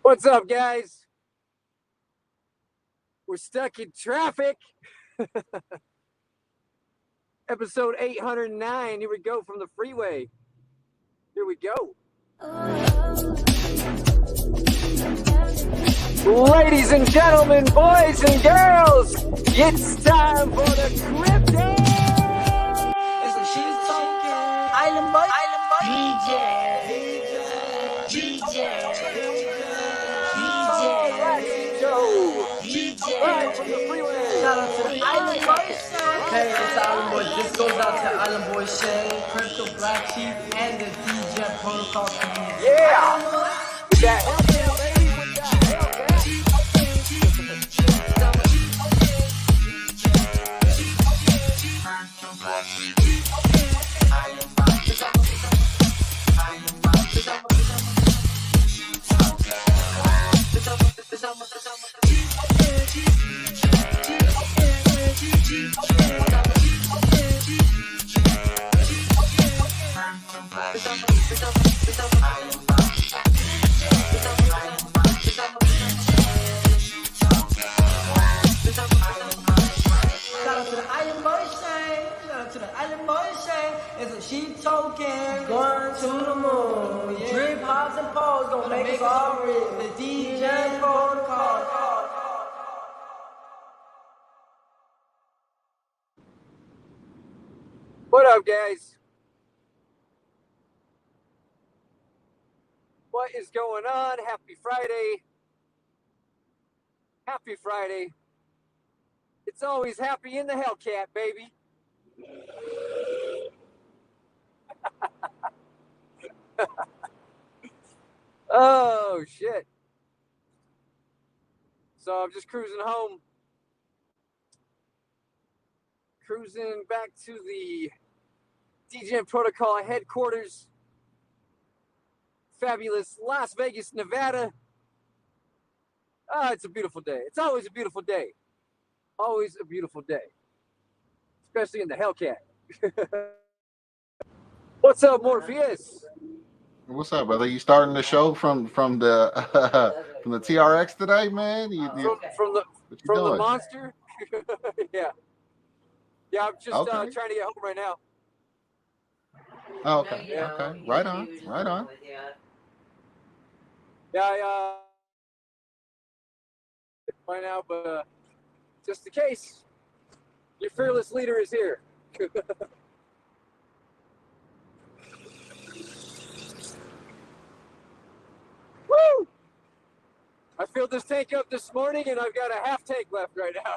What's up, guys? We're stuck in traffic. Episode 809. Here we go from the freeway. Here we go. Ladies and gentlemen, boys and girls, it's time for the crypto. Island boy. Right from the freeway. Shout out to the Island Boy Shane. Hey, it's Island Boy. This goes out to Island Boy Shane, Crypto BlackSheep, and the DJ Protocol community. Yeah. With that Hellcat, baby. With that Hellcat. It's a sheep token going to the moon. Yeah. Drip pops and poles gonna make us all rich. The DJ Protocol. What up, guys? What is going on? Happy Friday. Happy Friday. It's always happy in the Hellcat, baby. Oh, shit. So I'm just cruising home. Cruising back to the DJ Protocol headquarters. Fabulous Las Vegas, Nevada. It's a beautiful day. It's always a beautiful day. Always a beautiful day. Especially in the Hellcat. What's up, Morpheus? What's up, brother? You starting the show from the from the TRX today, man? From the monster? Yeah. Yeah, I'm just trying to get home right now. Oh, okay. Yeah. Okay. Right on. Yeah, by now, but just in case, your fearless leader is here. Woo! I filled this tank up this morning, and I've got a half tank left right now.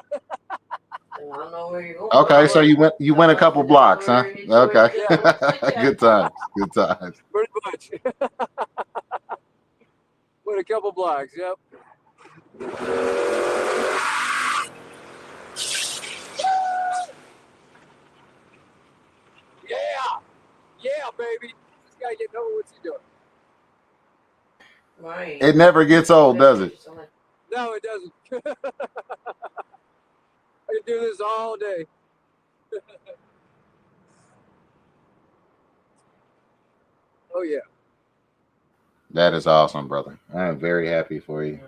I don't know where you're going. Okay, so you went a couple blocks, huh? Okay. Yeah. Good times. Pretty much. Went a couple blocks, yep. Yeah, baby. This guy getting over what's he doing. Right. It never gets old, does it? No, it doesn't. I can do this all day. Oh, yeah. That is awesome, brother. I am very happy for you.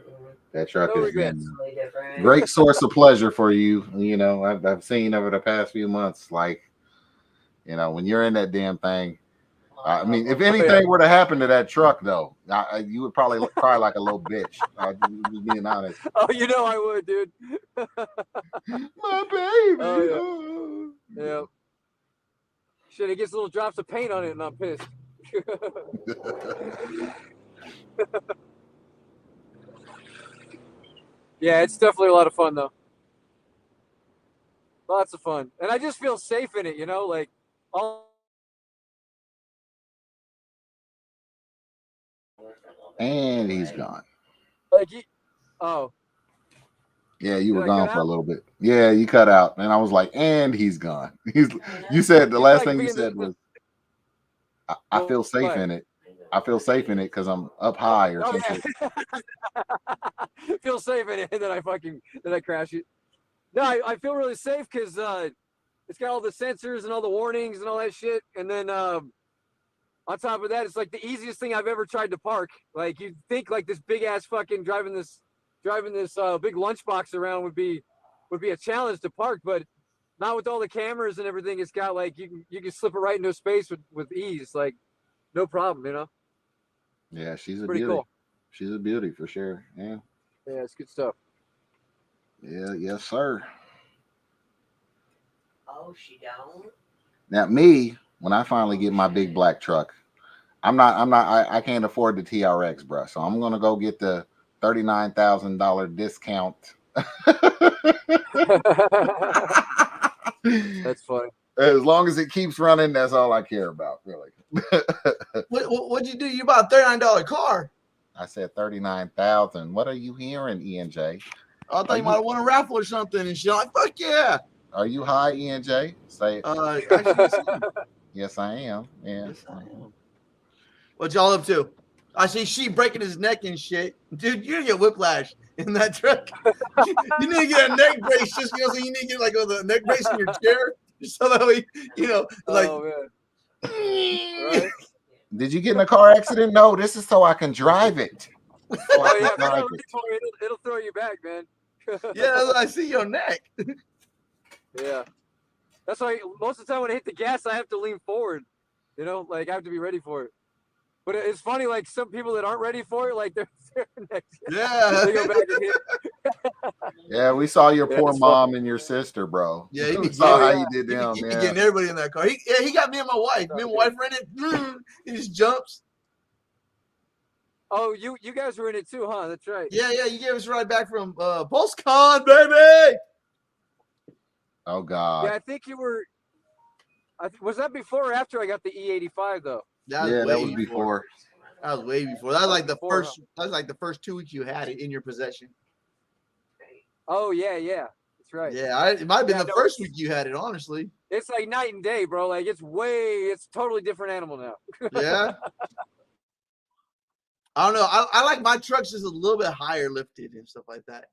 That truck No has been regrets. a great source of pleasure for you. You know, I've seen over the past few months, like, you know, when you're in that damn thing. I mean, if anything were to happen to that truck, though, you would probably cry like a little bitch. Just being honest. Oh, you know I would, dude. My baby. Oh, yeah. Shit, it gets little drops of paint on it, and I'm pissed. Yeah, it's definitely a lot of fun, though. Lots of fun. And I just feel safe in it, you know? Like, And he's gone. Like, Yeah, you were gone for a little bit. Yeah, you cut out. And I was like, and he's gone. You said the last thing you said was, I feel safe in it. I feel safe in it because I'm up high or something. Feel safe in it, and then I crash it. No, I feel really safe because it's got all the sensors and all the warnings and all that shit. And then on top of that, it's like the easiest thing I've ever tried to park. Like you'd think like this big ass fucking driving this big lunchbox around would be a challenge to park, but not with all the cameras and everything. It's got like you can slip it right into space with ease, like no problem, you know. Yeah, she's a Pretty beauty. cool. She's a beauty for sure. Yeah. Yeah, it's good stuff. Yeah, yes, sir. Oh, she don't. Now me, when I finally get my big black truck, I can't afford the TRX, bro. So I'm gonna go get the $39,000 discount. That's funny. As long as it keeps running, that's all I care about, really. What'd you do? You bought a $39 car. I said 39,000. What are you hearing, ENJ? I thought you might have won a raffle or something, and she's like, "Fuck yeah!" Are you high, ENJ? Say it. Actually, Yes, I am. Yeah. yes, I am. What y'all up to? I see she breaking his neck and shit, dude. You're gonna get whiplash in that truck. You need to get a neck brace, just so you need to get like a neck brace in your chair, so that way like. Oh man. Right? Did you get in a car accident? No, this is so I can drive it. Oh yeah, it'll throw you back, man. Yeah, I see your neck. Yeah, that's why most of the time when I hit the gas, I have to lean forward. You know, like I have to be ready for it. But it's funny, like some people that aren't ready for it, like they're next. Yeah. They go back and hit. Yeah, we saw your poor it's mom funny. and your sister, bro. Yeah, We saw how yeah. you did them. He Yeah. getting everybody in that car. He got me and my wife. Me and my wife were in it. He just jumps. Oh, you guys were in it too, huh? That's right. Yeah. You gave us a ride back from PulseCon, baby. Oh God. Yeah, I think you were. Was that before or after I got the E85 though? That was before. That was way before. That was like the first. That was like the first 2 weeks you had it in your possession. Oh yeah, that's right. Yeah, it might have been the first week you had it. Honestly, it's like night and day, bro. Like it's a totally different animal now. Yeah. I don't know. I like my trucks just a little bit higher lifted and stuff like that.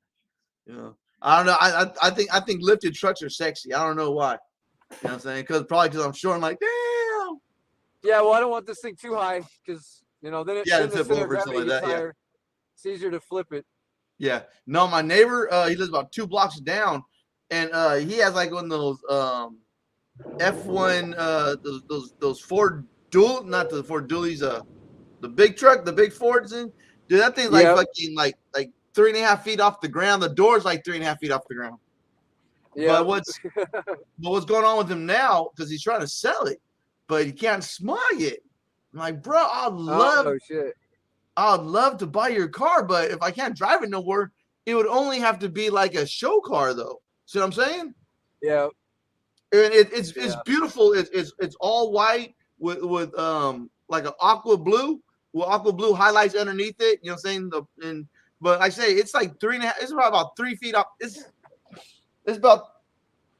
You know, I don't know. I think lifted trucks are sexy. I don't know why. You know what I'm saying? Because I'm sure I'm like, damn. Yeah, well, I don't want this thing too high because then then the tip over or something like that. Yeah. It's easier to flip it. Yeah. No, my neighbor, he lives about 2 blocks down, and he has like one of those F1 those Ford dual, not the Ford dualies, the big truck, the big Fords in. Dude, that thing's like fucking like 3.5 feet off the ground. The door's like 3.5 feet off the ground. Yeah. But what's going on with him now? Because he's trying to sell it, but he can't smog it. I'm like, bro, I'd love to buy your car, but if I can't drive it nowhere, it would only have to be like a show car, though. See what I'm saying? Yeah. And it's beautiful. It's all white with like an aqua blue with aqua blue highlights underneath it. You know what I'm saying? But I say it's like 3.5. It's about 3 feet up. It's about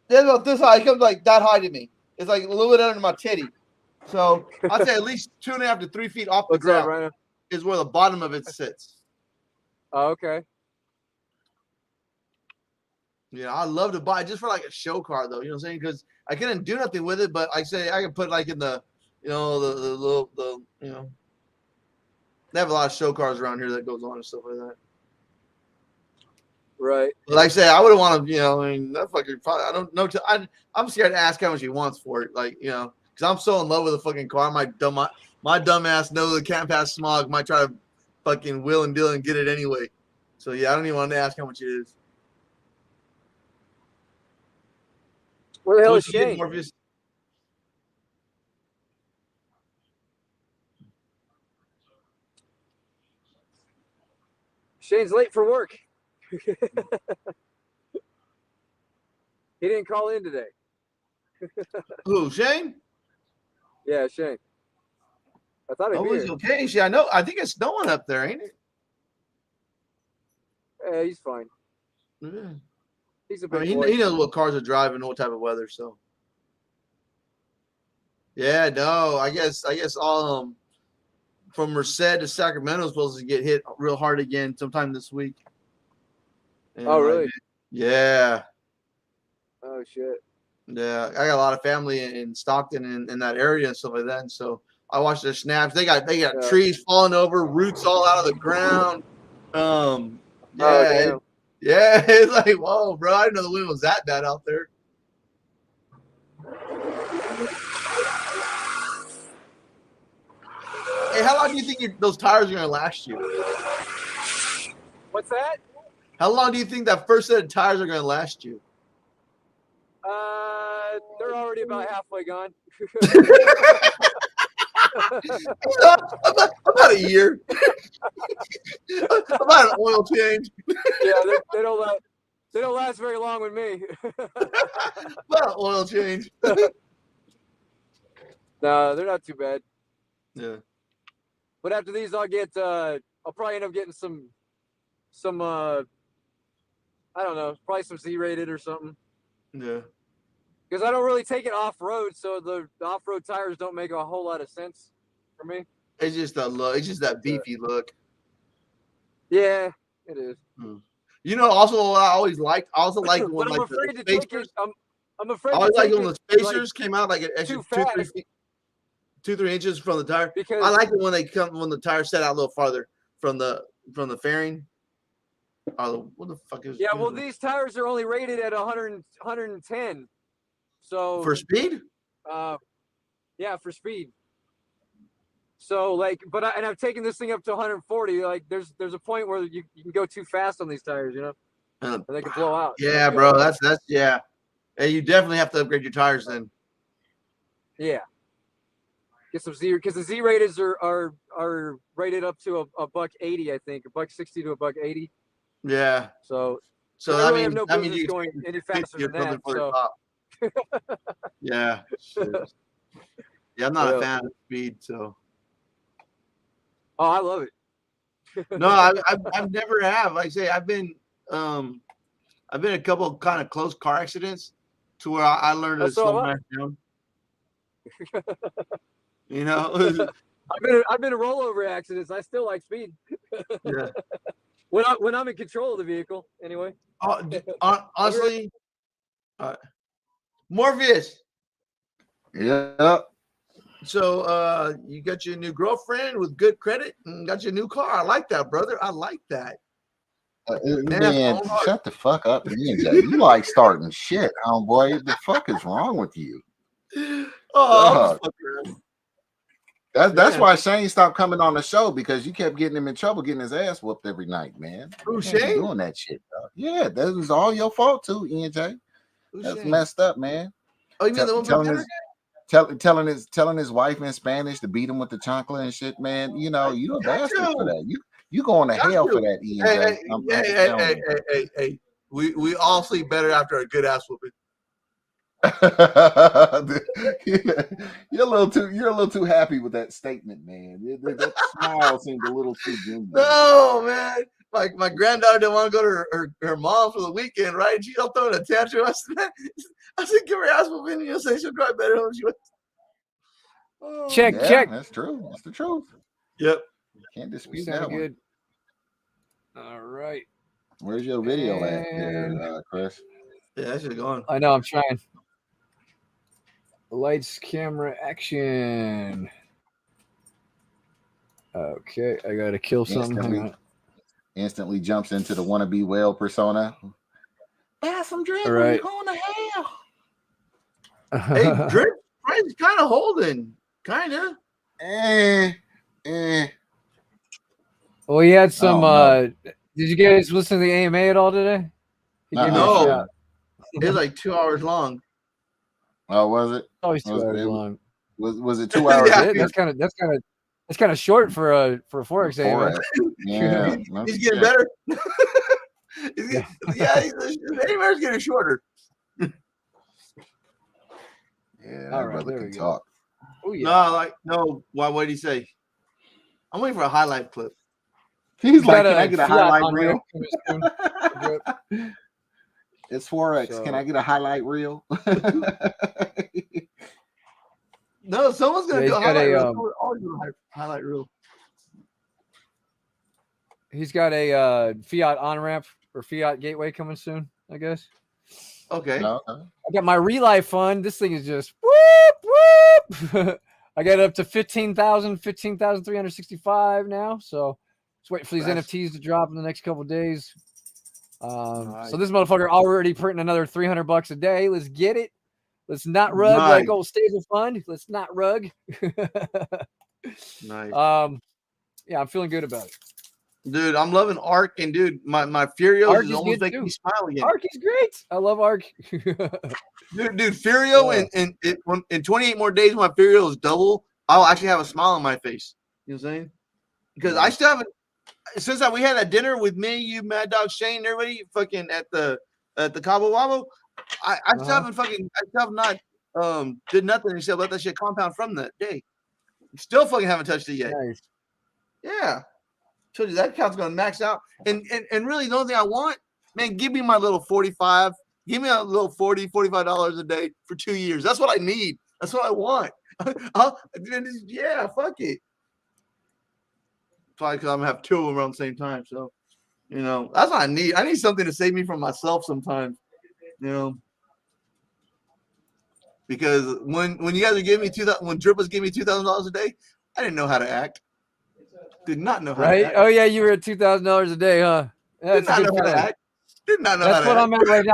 this high. It comes like that high to me. It's like a little bit under my titty. So I'd say at least 2.5 to 3 feet off the ground right is where the bottom of it sits. Oh, okay. Yeah, I'd love to buy it just for like a show car, though. You know what I'm saying? Because I couldn't do nothing with it, but I say I could put like in the, the little, they have a lot of show cars around here that goes on and stuff like that. Right. But like I say, I wouldn't want to, I mean, that fucker probably, I don't know. I'm scared to ask how much he wants for it. Like, because I'm so in love with the fucking car. My dumb ass knows it can't pass smog. Might try to fucking wheel and deal and get it anyway. So yeah, I don't even want to ask how much it is. Where the hell is Shane? Shane's late for work. He didn't call in today. Who, Shane? Yeah, Shane. I thought he'd be he's okay. See, I know. I think it's snowing up there, ain't it? Yeah, he's fine. Yeah. He's a big boy. He knows what cars are driving, what type of weather. So. Yeah, no. I guess all from Merced to Sacramento is supposed to get hit real hard again sometime this week. And oh, really? Yeah. Oh, shit. Yeah, I got a lot of family in Stockton and in that area and stuff like that. And so I watch their snaps. They got trees falling over, roots all out of the ground. Yeah, it's like, whoa, bro! I didn't know the wind was that bad out there. Hey, how long do you think those tires are gonna last you? What's that? How long do you think that first set of tires are gonna last you? They're already about halfway gone. about a year. About an oil change. Yeah, they don't last very long with me. About an oil change. No, they're not too bad. Yeah. But after these, I'll probably end up getting some I don't know, probably some Z-rated or something. Yeah. Because I don't really take it off-road, so the off-road tires don't make a whole lot of sense for me. It's just that look. It's just that beefy look. Yeah, it is. You know, also what I always liked. I also like when I'm like afraid the to take spacers. it. I'm afraid. I always to take like when it, the spacers came out like extra too fast. 2-3 inches from the tire. Because I like it when the tire set out a little farther from the fairing. Oh, what the fuck is? Yeah, well, these tires are only rated at 110. So for speed. Yeah, for speed. So like, and I've taken this thing up to 140. Like, there's a point where you can go too fast on these tires, you know, and they can blow out. Yeah, bro, that's yeah. Hey, you definitely have to upgrade your tires then. Yeah. Get some Z, because the Z rateds are rated up to a $180, I think, $160 to $180. Yeah. So that really means have no that means business you going any faster than that. So. Yeah. Yeah, I'm not a fan of speed, so. Oh, I love it. No, I've never have. Like I say, I've been a couple of kind of close car accidents to where I learned to slow down. You know, I've been in rollover accidents. I still like speed. Yeah. When I'm in control of the vehicle, anyway. Honestly, Morpheus. Yeah. So you got your new girlfriend with good credit and got your new car. I like that, brother. I like that. Man, shut the fuck up, you like starting shit, homeboy. The fuck is wrong with you? Oh, that's why Shane stopped coming on the show, because you kept getting him in trouble, getting his ass whooped every night, man. Who, Shane? Doing that shit, bro. Yeah, that was all your fault too, ENJ. That's messed up, man. Oh, you mean the one telling his wife in Spanish to beat him with the chancla and shit, man. You know, you a bastard for that. You going to hell for that, ENJ. Hey. We all sleep better after a good ass whooping. You're a little too happy with that statement, man. That smile seemed a little too genuine. No, man. Like my granddaughter didn't want to go to her mom for the weekend, right? She's all throwing a tantrum. I said, give her ass whooping. You'll say she'll cry better when she was. Check. That's true. That's the truth. Yep. Can't dispute that good. All right. Where's your video at there, Chris? Yeah, that should go on. I know. I'm trying. Lights, camera, action. Okay, I gotta kill something. Instantly jumps into the wannabe whale persona. That's some drip. All right. Going to hell. Hey, drip. Friend's kind of holding. Kind of. Well, he had some. Did you guys listen to the AMA at all today? No. It was like 2 hours long. Oh, was it? Always 2 hours long. Was it 2 hours? Yeah, that's kind of short for a Forex AMA. Yeah, he's getting better. The AMA is getting shorter. Yeah, all right, brother can talk. Oh yeah. No. Why? What did he say? I'm waiting for a highlight clip. He's like, can I get a highlight reel? It's Forex. So, can I get a highlight reel? No, someone's gonna do a highlight reel. I'll do a highlight reel. He's got a fiat on ramp or fiat gateway coming soon, I guess. Okay. I got my Relife fund. This thing is just whoop whoop. I got it up to 15,365 now. So just waiting for these NFTs to drop in the next couple of days. Nice. So this motherfucker already printing another $300 a day. Let's get it. Let's not rug like old stable fund. Let's not rug. Nice. Yeah, I'm feeling good about it. Dude, I'm loving Ark, and dude, my Furio Ark is is almost good making too. me smile again. Ark is great. I love Ark. Dude, Furio, in 28 more days, my Furio is double. I'll actually have a smile on my face. You know what I'm saying? Because I still haven't, since we had that dinner with me, you, Mad Dog, Shane, and everybody fucking at the Cabo Wabo, I still haven't fucking, I still have not did nothing except let that shit compound from that day. Still fucking haven't touched it yet. Nice. Yeah. Told you that account's gonna max out. And really the only thing I want, man, give me my little 45, give me a little $45 a day for 2 years. That's what I need. That's what I want. Yeah, fuck it. Probably because I'm gonna have two of them around the same time. So, you know, that's what I need. I need something to save me from myself sometimes, you know. Because when you guys are giving me when Drip was giving me $2,000 a day, I didn't know how to act. Did not know how to act. Oh yeah, you were at $2,000 a day, huh? Did not know how to act. Did not know That's how to what act. I'm at right now.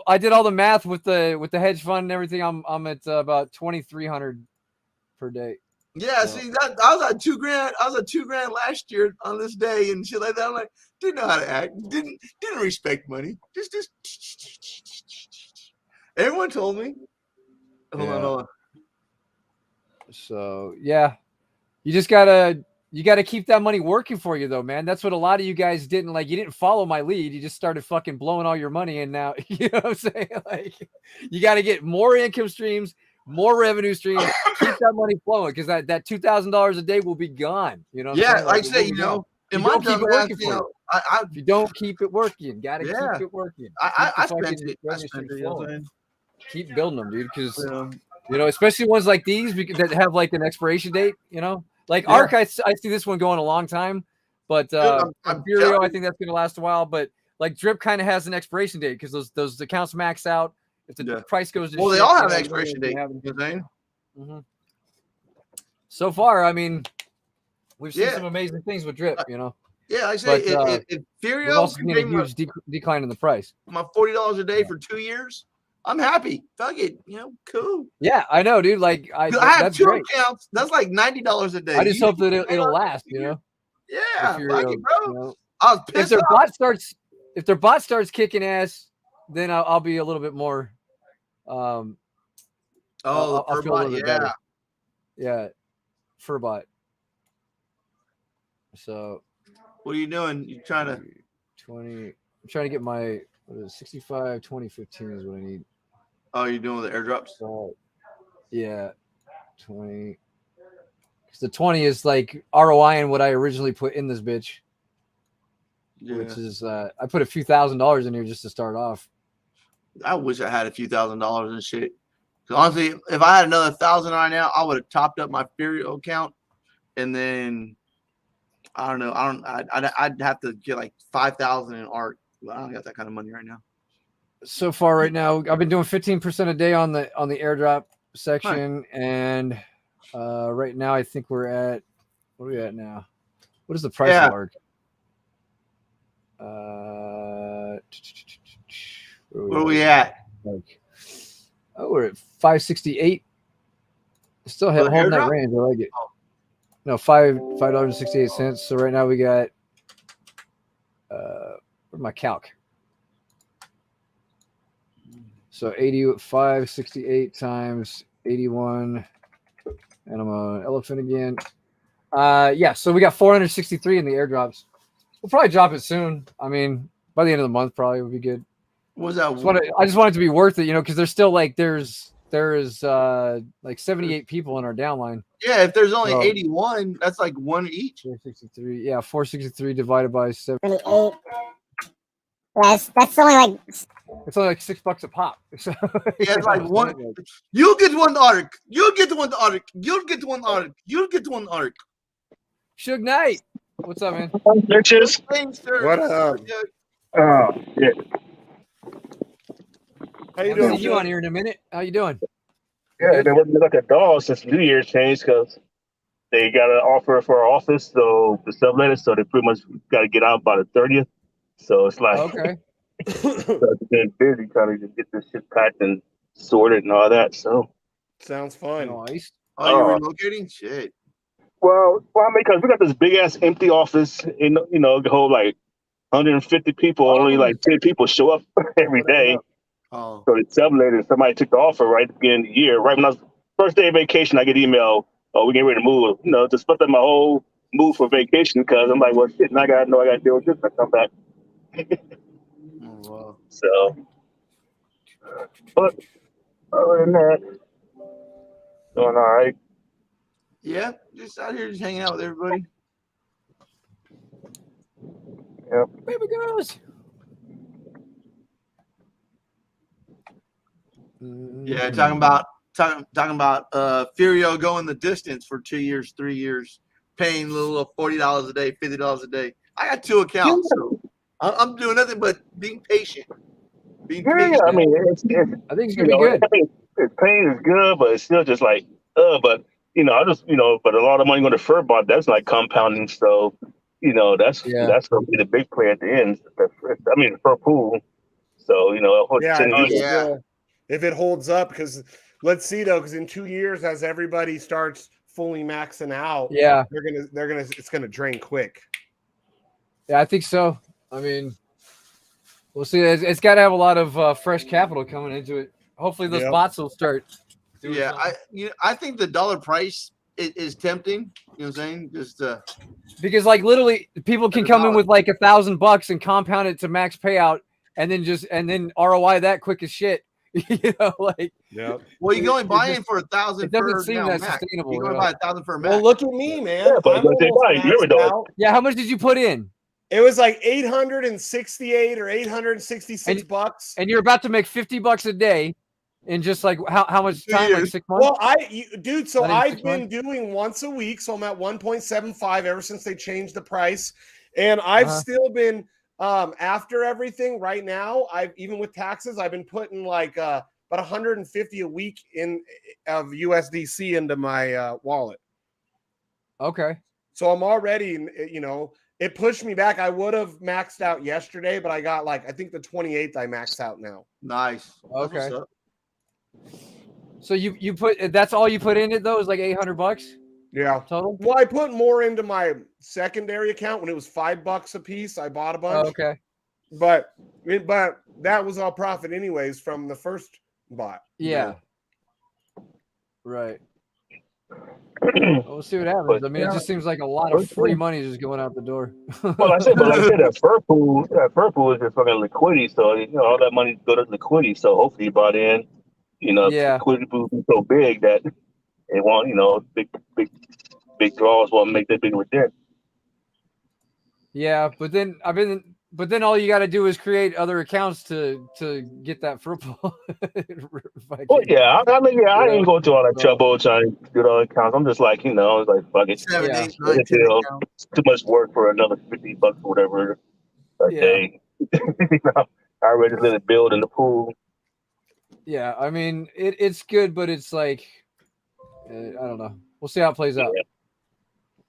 I did all the math with the hedge fund and everything. I'm at about 2,300 per day. Yeah, see that I was at $2,000. I was at $2,000 last year on this day and shit like that. I'm like, didn't know how to act. Didn't respect money. Just everyone told me. Hold on. So yeah, you just gotta keep that money working for you though, man. That's what a lot of you guys didn't like. You didn't follow my lead. You just started fucking blowing all your money, and now you know what I'm saying. Like, you got to get more income streams, more revenue streams. Keep that money flowing because that $2,000 a day will be gone. You know. What I'm saying? Like I say, you know, in my keep it working for you. if you don't keep it working, gotta keep it working. I spent it. Keep building them, dude, because you know, especially ones like these that have like an expiration date. You know, like Ark, I see this one going a long time, but Furio, I think that's gonna last a while. But like Drip kind of has an expiration date because those accounts max out if the price goes to they all have an expiration date. So far, I mean, we've seen some amazing things with Drip. You know. Yeah, I say if Furio we've also seen a huge decline in the price. My $40 a day for 2 years. I'm happy. Fuck it. You know, cool. Yeah, I know, dude. Like I have two accounts. That's like $90 a day. I just hope that it'll last, you know. Yeah, fuck it, bro. You know, I was pissed if their bot starts kicking ass, then I'll be a little bit more I'll feel a little bit better. Yeah. Furbot. So what are you doing? You trying to 20 I'm trying to get my 65 2015 is what I need. Oh, you're doing the airdrops? Yeah, 20. Because the 20 is like ROI and what I originally put in this bitch. Yeah. Which is I put a few $1,000s in here just to start off. I wish I had a few $1,000s and shit. Because honestly, if I had another 1,000 right now, I would have topped up my Furio account, and then I don't know. I'd have to get like 5,000 in Ark. But I don't got that kind of money right now. So far, right now, I've been doing 15% a day on the airdrop section, and right now I think we're at what are we at now? What is the price of Ark? Where are we at? We're at 568. Still holding that range. I like it. No, $5.68. So right now we got where's my calc? So 568 times 81, and I'm an elephant again. Yeah, so we got 463 in the airdrops. We'll probably drop it soon. I mean, by the end of the month, probably would be good. Was that? I just want it to be worth it, you know, because there's still like there is like 78 people in our downline. Yeah, if there's only 81, that's like one each. 463. Yeah, 463 divided by 78. That's only like it's only like $6 a pop. So, yeah, it's like one. You'll get one Ark. You'll get one Ark. You'll get one Ark. You'll get one Ark. Suge Knight, what's up, man? Bitches. What up? Oh, yeah. How you doing? See you on here in a minute. How you doing? Yeah, they working like a dog since New Year's changed because they got an offer for our office, so the subletters, so they pretty much got to get out by the 30th. So it's like Okay. it's been busy trying to get this shit packed and sorted and all that. So, Sounds fun. Nice. Oh, you're relocating? Shit. well, I mean, because we got this big ass empty office, the whole like 150 people, only like 10 people show up every day. Oh. So the subletter, somebody took the offer right at the beginning of the year. Right when I was first day of vacation, I get email, oh, we getting ready to move. Just put up my whole move for vacation because I'm like, well, shit, now I got to deal with this when I come back. Oh, wow. So, but other than that, doing all right. Yeah, just out here, just hanging out with everybody. Yep. Baby girls. Yeah, talking about Furio going the distance for 2 years, 3 years, paying a little $40 a day, $50 a day. I got 2 accounts, so I'm doing nothing but being patient. Being patient. I mean, it's I think it's gonna be good. I mean, its pain is good, but it's still just like, but I just, but a lot of money going to fur bond, that's like compounding. So, that's going to be the big play at the end. I mean, the fur pool. So, Yeah, if it holds up, because let's see though, because in 2 years, as everybody starts fully maxing out, Yeah, it's gonna drain quick. Yeah, I think so. I mean, we'll see. It's got to have a lot of fresh capital coming into it. Hopefully, those bots will start. Yeah, I think the dollar price is tempting. You know what I'm saying? Just because like literally, people can come in with like $1,000 and compound it to max payout, and then ROI that quick as shit. Like well, you can only buy in for 1,000. It doesn't seem that sustainable. You can only buy 1,000 for a Mac. Well, look at me, man. Yeah, how much did you put in? It was like 868 or 866 bucks. And you're about to make $50 a day in just like how much time? Like 6 months? Well, I've been doing once a week, so I'm at 1.75 ever since they changed the price, and I've still been after everything. Right now, even with taxes, I've been putting like about 150 a week of USDC into my wallet. Okay, so I'm already, it pushed me back. I would have maxed out yesterday, but I got I think the 28th I maxed out now. Nice. Okay. So you put, that's all you put in it though, is like $800? Yeah. Total? Well, I put more into my secondary account when it was $5 a piece. I bought a bunch. Oh, okay. But that was all profit anyways from the first bot. Yeah. Right. We'll see what happens. I mean, it just seems like a lot of free money just going out the door. Well, I said that fur pool is just fucking liquidity. So all that money go to liquidity. So hopefully you brought in, liquidity pool is so big that it won't, big draws won't make that big of a dent. Yeah, but then all you got to do is create other accounts to get that fur pool. I ain't going through all that trouble trying to get all the accounts. I'm just like, it's like fuck it. 7, 8, 9, 10 it's too much work for another $50 or whatever a day. I already let it build in the pool. Yeah, I mean it's good, but it's like I don't know. We'll see how it plays out.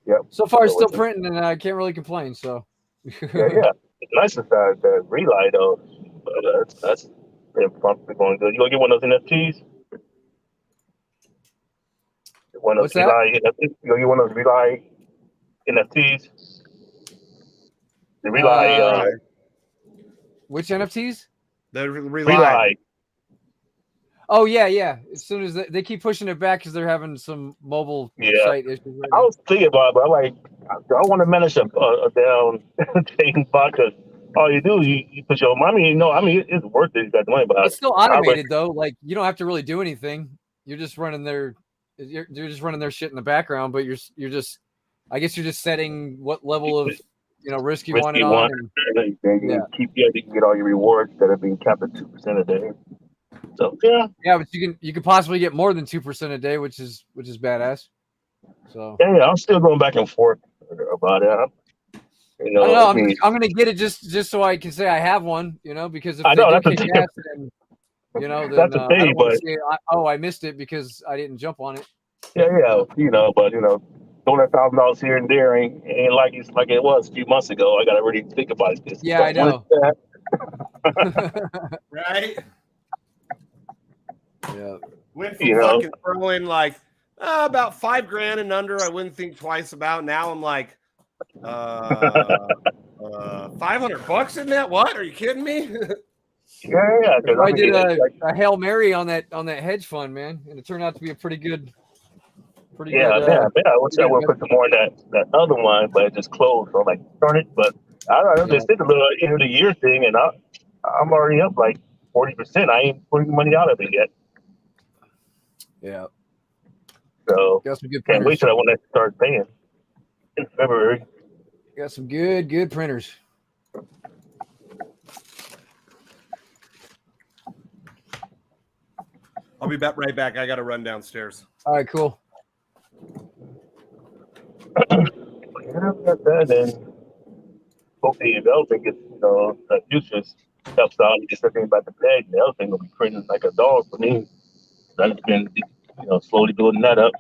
Yeah. So far, it's still printing, and I can't really complain. So. yeah. It's nice inside that relay though. But that's probably going good. You gonna get one of those NFTs? What's that? You gonna get one of those relay NFTs? The relay. Which NFTs? The relay. Oh yeah. As soon as they keep pushing it back because they're having some mobile site issues. Right I was thinking about it, but I'm like, I don't want to manage a down thing because all you do is you put your money. It's worth it. You got the money, but it's still automated though. Like you don't have to really do anything. You're just running their shit in the background, but you're just, I guess you're just setting what level of risk you want it on. And you can get all your rewards that are being capped at 2% a day. So yeah, but you can possibly get more than 2% a day, which is badass. So I'm still going back and forth about it. I don't know. I'm gonna get it just so I can say I have one. Because if I know that's a you know, then That's the I thing, don't want but to say, I missed it because I didn't jump on it. yeah, you know, but you know, $200,000 here and there ain't like it's like it was a few months ago. I got to really think about it. This Yeah, I know. Right? Yeah. Went from You know, fucking throwing like about $5,000 and under. I wouldn't think twice about. Now I'm like, $500 in that? What? Are you kidding me? yeah. Because I I did mean, a, like, a Hail Mary on that hedge fund, man, and it turned out to be a pretty good. yeah. I wish I would have put some more in that other one, but it just closed. So I'm like, darn it. But I don't know. They did a little end of the year thing, and I'm already up like 40%. I ain't putting money out of it yet. Yeah. So Got some good can't wait printers. till I want to start paying in February. Got some good printers. I'll be right back. I got to run downstairs. All right, cool. Yeah, got that, and hopefully the other thing gets, you know, the futures helps out. You just thinking about the bag, the other thing will be printing like a dog for me. I've been, you know, slowly building that up.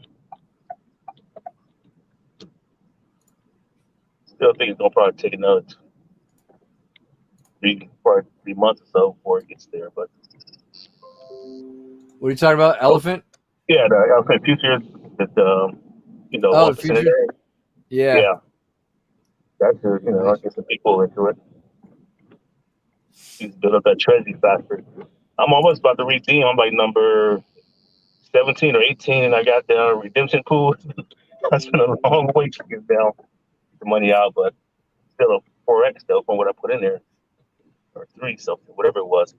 Still think it's gonna probably take another three months or so before it gets there. But What are you talking about? Elephant? yeah, the elephant futures that you know, 1% in there. Yeah. That's just, you know, I get some people into it. Just build up that treasury faster. I'm almost about to redeem. I'm like number 17 or 18, and I got the redemption pool. That's been a long way to get down the money out, but still a 4x though from what I put in there, or 3 something, whatever it was.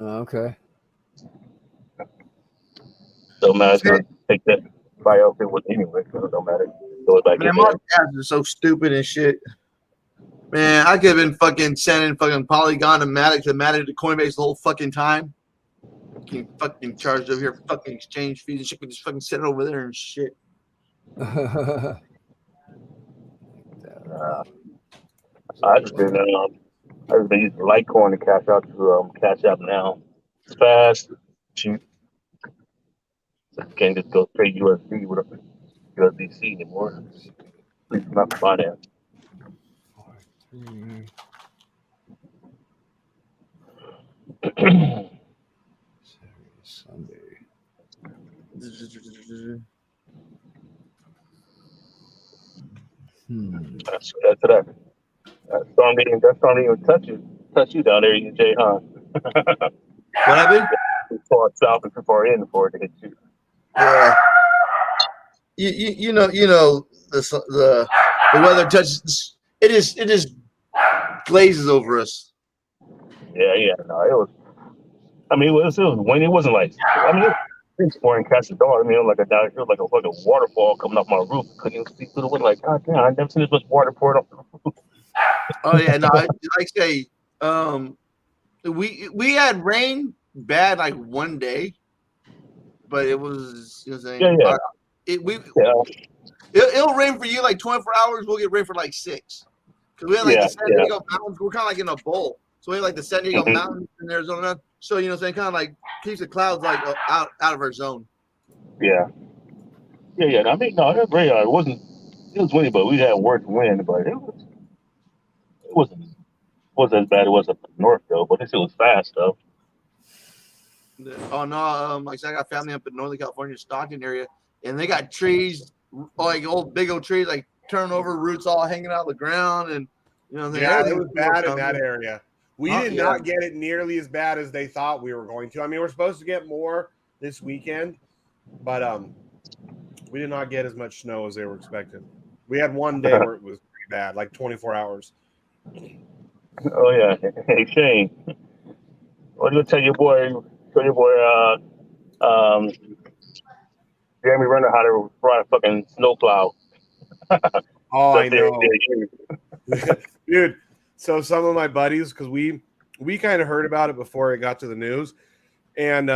Okay. So man, it's gonna take that buy out there with anyway, so it don't matter. So back Man, in my there. tabs are so stupid and shit. Man, I could have been fucking sending fucking Polygon to Matic to Coinbase the whole fucking time. Getting fucking charged over here, fucking exchange fees and shit. Just fucking send it over there and shit. I just been using Litecoin to cash out to Cash App now. It's fast, cheap. So you can't just go straight USD with USDC anymore. At least not finance. Sunday. That's that. That song didn't even touch you down there, Jay, huh? What happened? Too far south and too far in for it to hit you. Yeah. You know the weather touches it is glazes over us. Yeah. No, it was. I mean, it was windy. It wasn't like. I mean, it's pouring cast the door. I mean, it was like a waterfall coming off my roof. Couldn't even see through the window. Like, God damn, I never seen this much water pouring off the roof. Oh yeah, no, like I say, we had rain bad like one day, but it was, you know what I'm saying? It'll rain for you like 24 hours. We'll get rain for like 6. Because we had like the San Diego Mountains. We're kind of like in a bowl. So we have like the San Diego Mountains in Arizona. So, you know what I'm saying? Kind of like keeps the clouds like out of our zone. Yeah. I mean, no, it was very hard. It was windy, but we had worse wind, but it wasn't as bad as it was up north though, but it was fast though. Oh no, like I said, I got family up in Northern California, Stockton area, and they got trees, like big old trees, like turning over, roots all hanging out of the ground, and you know, yeah, it was bad in that area. We did not get it nearly as bad as they thought we were going to. I mean, we're supposed to get more this weekend, but we did not get as much snow as they were expecting. We had one day where it was pretty bad, like 24 hours. Oh yeah. Hey Shane, what do you tell your boy? Jeremy Renner how to ride a fucking snowplow. Oh, I know, dude. So some of my buddies, because we kind of heard about it before it got to the news, and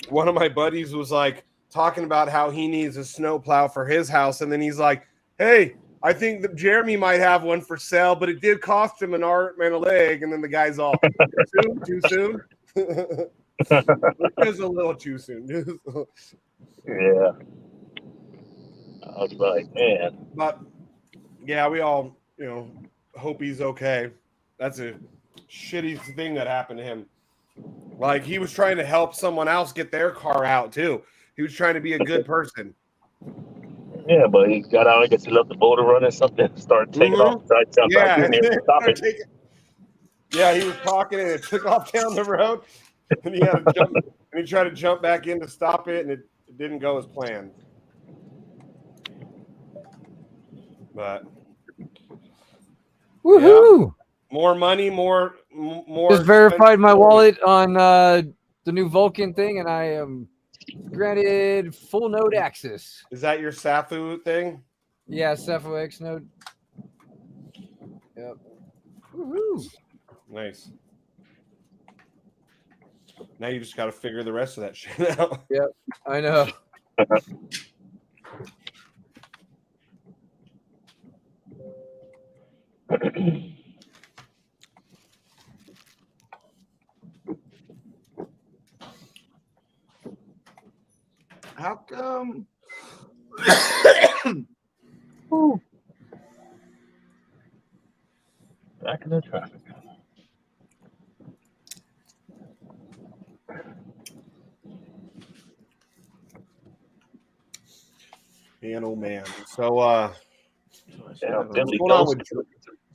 one of my buddies was like talking about how he needs a snowplow for his house, and then he's like, "Hey, I think that Jeremy might have one for sale, but it did cost him an arm and a leg, and then the guy's all too soon. It was a little too soon. Yeah. I was like, man. But yeah, we all, hope he's okay. That's a shitty thing that happened to him. Like, he was trying to help someone else get their car out too. He was trying to be a good person. Yeah, but he got out. I guess he left the motor running. Something started taking off. So I jumped back in there and stopped it. Yeah, he was talking and it took off down the road, and he had to jump. And he tried to jump back in to stop it, and it didn't go as planned. But woohoo! Yeah. More money, more. Just verified my wallet on the new Vulcan thing, and I am granted full node access. Is that your Safu thing? Yeah, Safu X node. Yep. Woohoo! Nice. Now you just got to figure the rest of that shit out. Yep, I know. How come? Back in the traffic. Man, oh man. So what's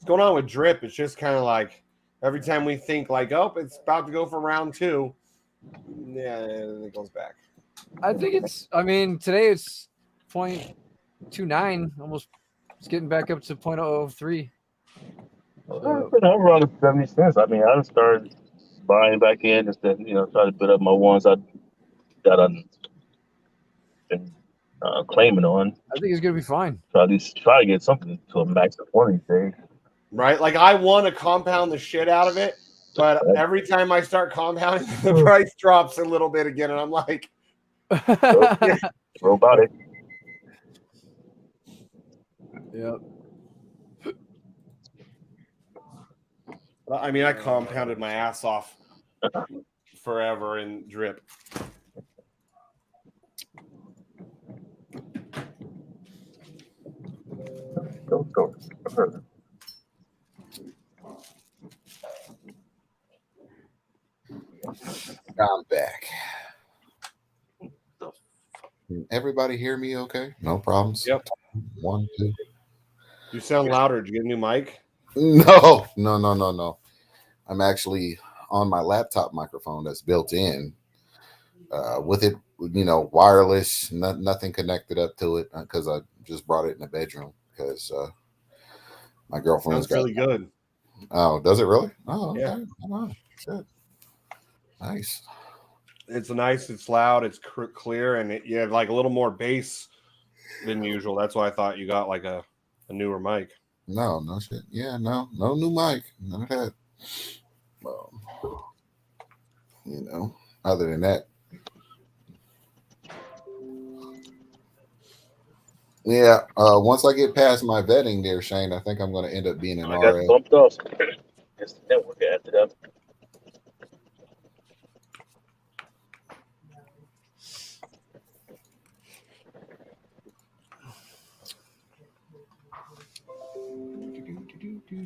going on with Drip? It's just kind of like every time we think like, oh, it's about to go for round 2. Yeah, and it goes back. I think today it's 0.29, almost. It's getting back up to 0.003. I've been around 70 cents. I mean, I just started buying back in just to, try to build up my ones I've been claiming on. I think it's gonna be fine. So at least try to get something to a max of 20 days. Right? Like, I want to compound the shit out of it, but every time I start compounding, the price drops a little bit again, and I'm like, robotic. Yep. I mean, I compounded my ass off forever in Drip. Go. I'm back. Can everybody hear me okay? No problems? Yep. 1, 2. You sound louder. Did you get a new mic? No. I'm actually on my laptop microphone that's built in with it, wireless, nothing connected up to it because I just brought it in the bedroom because my girlfriend's got really good. Oh, does it really? Oh, okay. Yeah. Oh, shit. Nice. It's nice. It's loud. It's clear, and you have like a little more bass than usual. That's why I thought you got like a newer mic. No shit. Yeah, no new mic. None of that. Other than that. Yeah, once I get past my vetting there, Shane, I think I'm going to end up being an RA. Got bumped off. It's the network after that.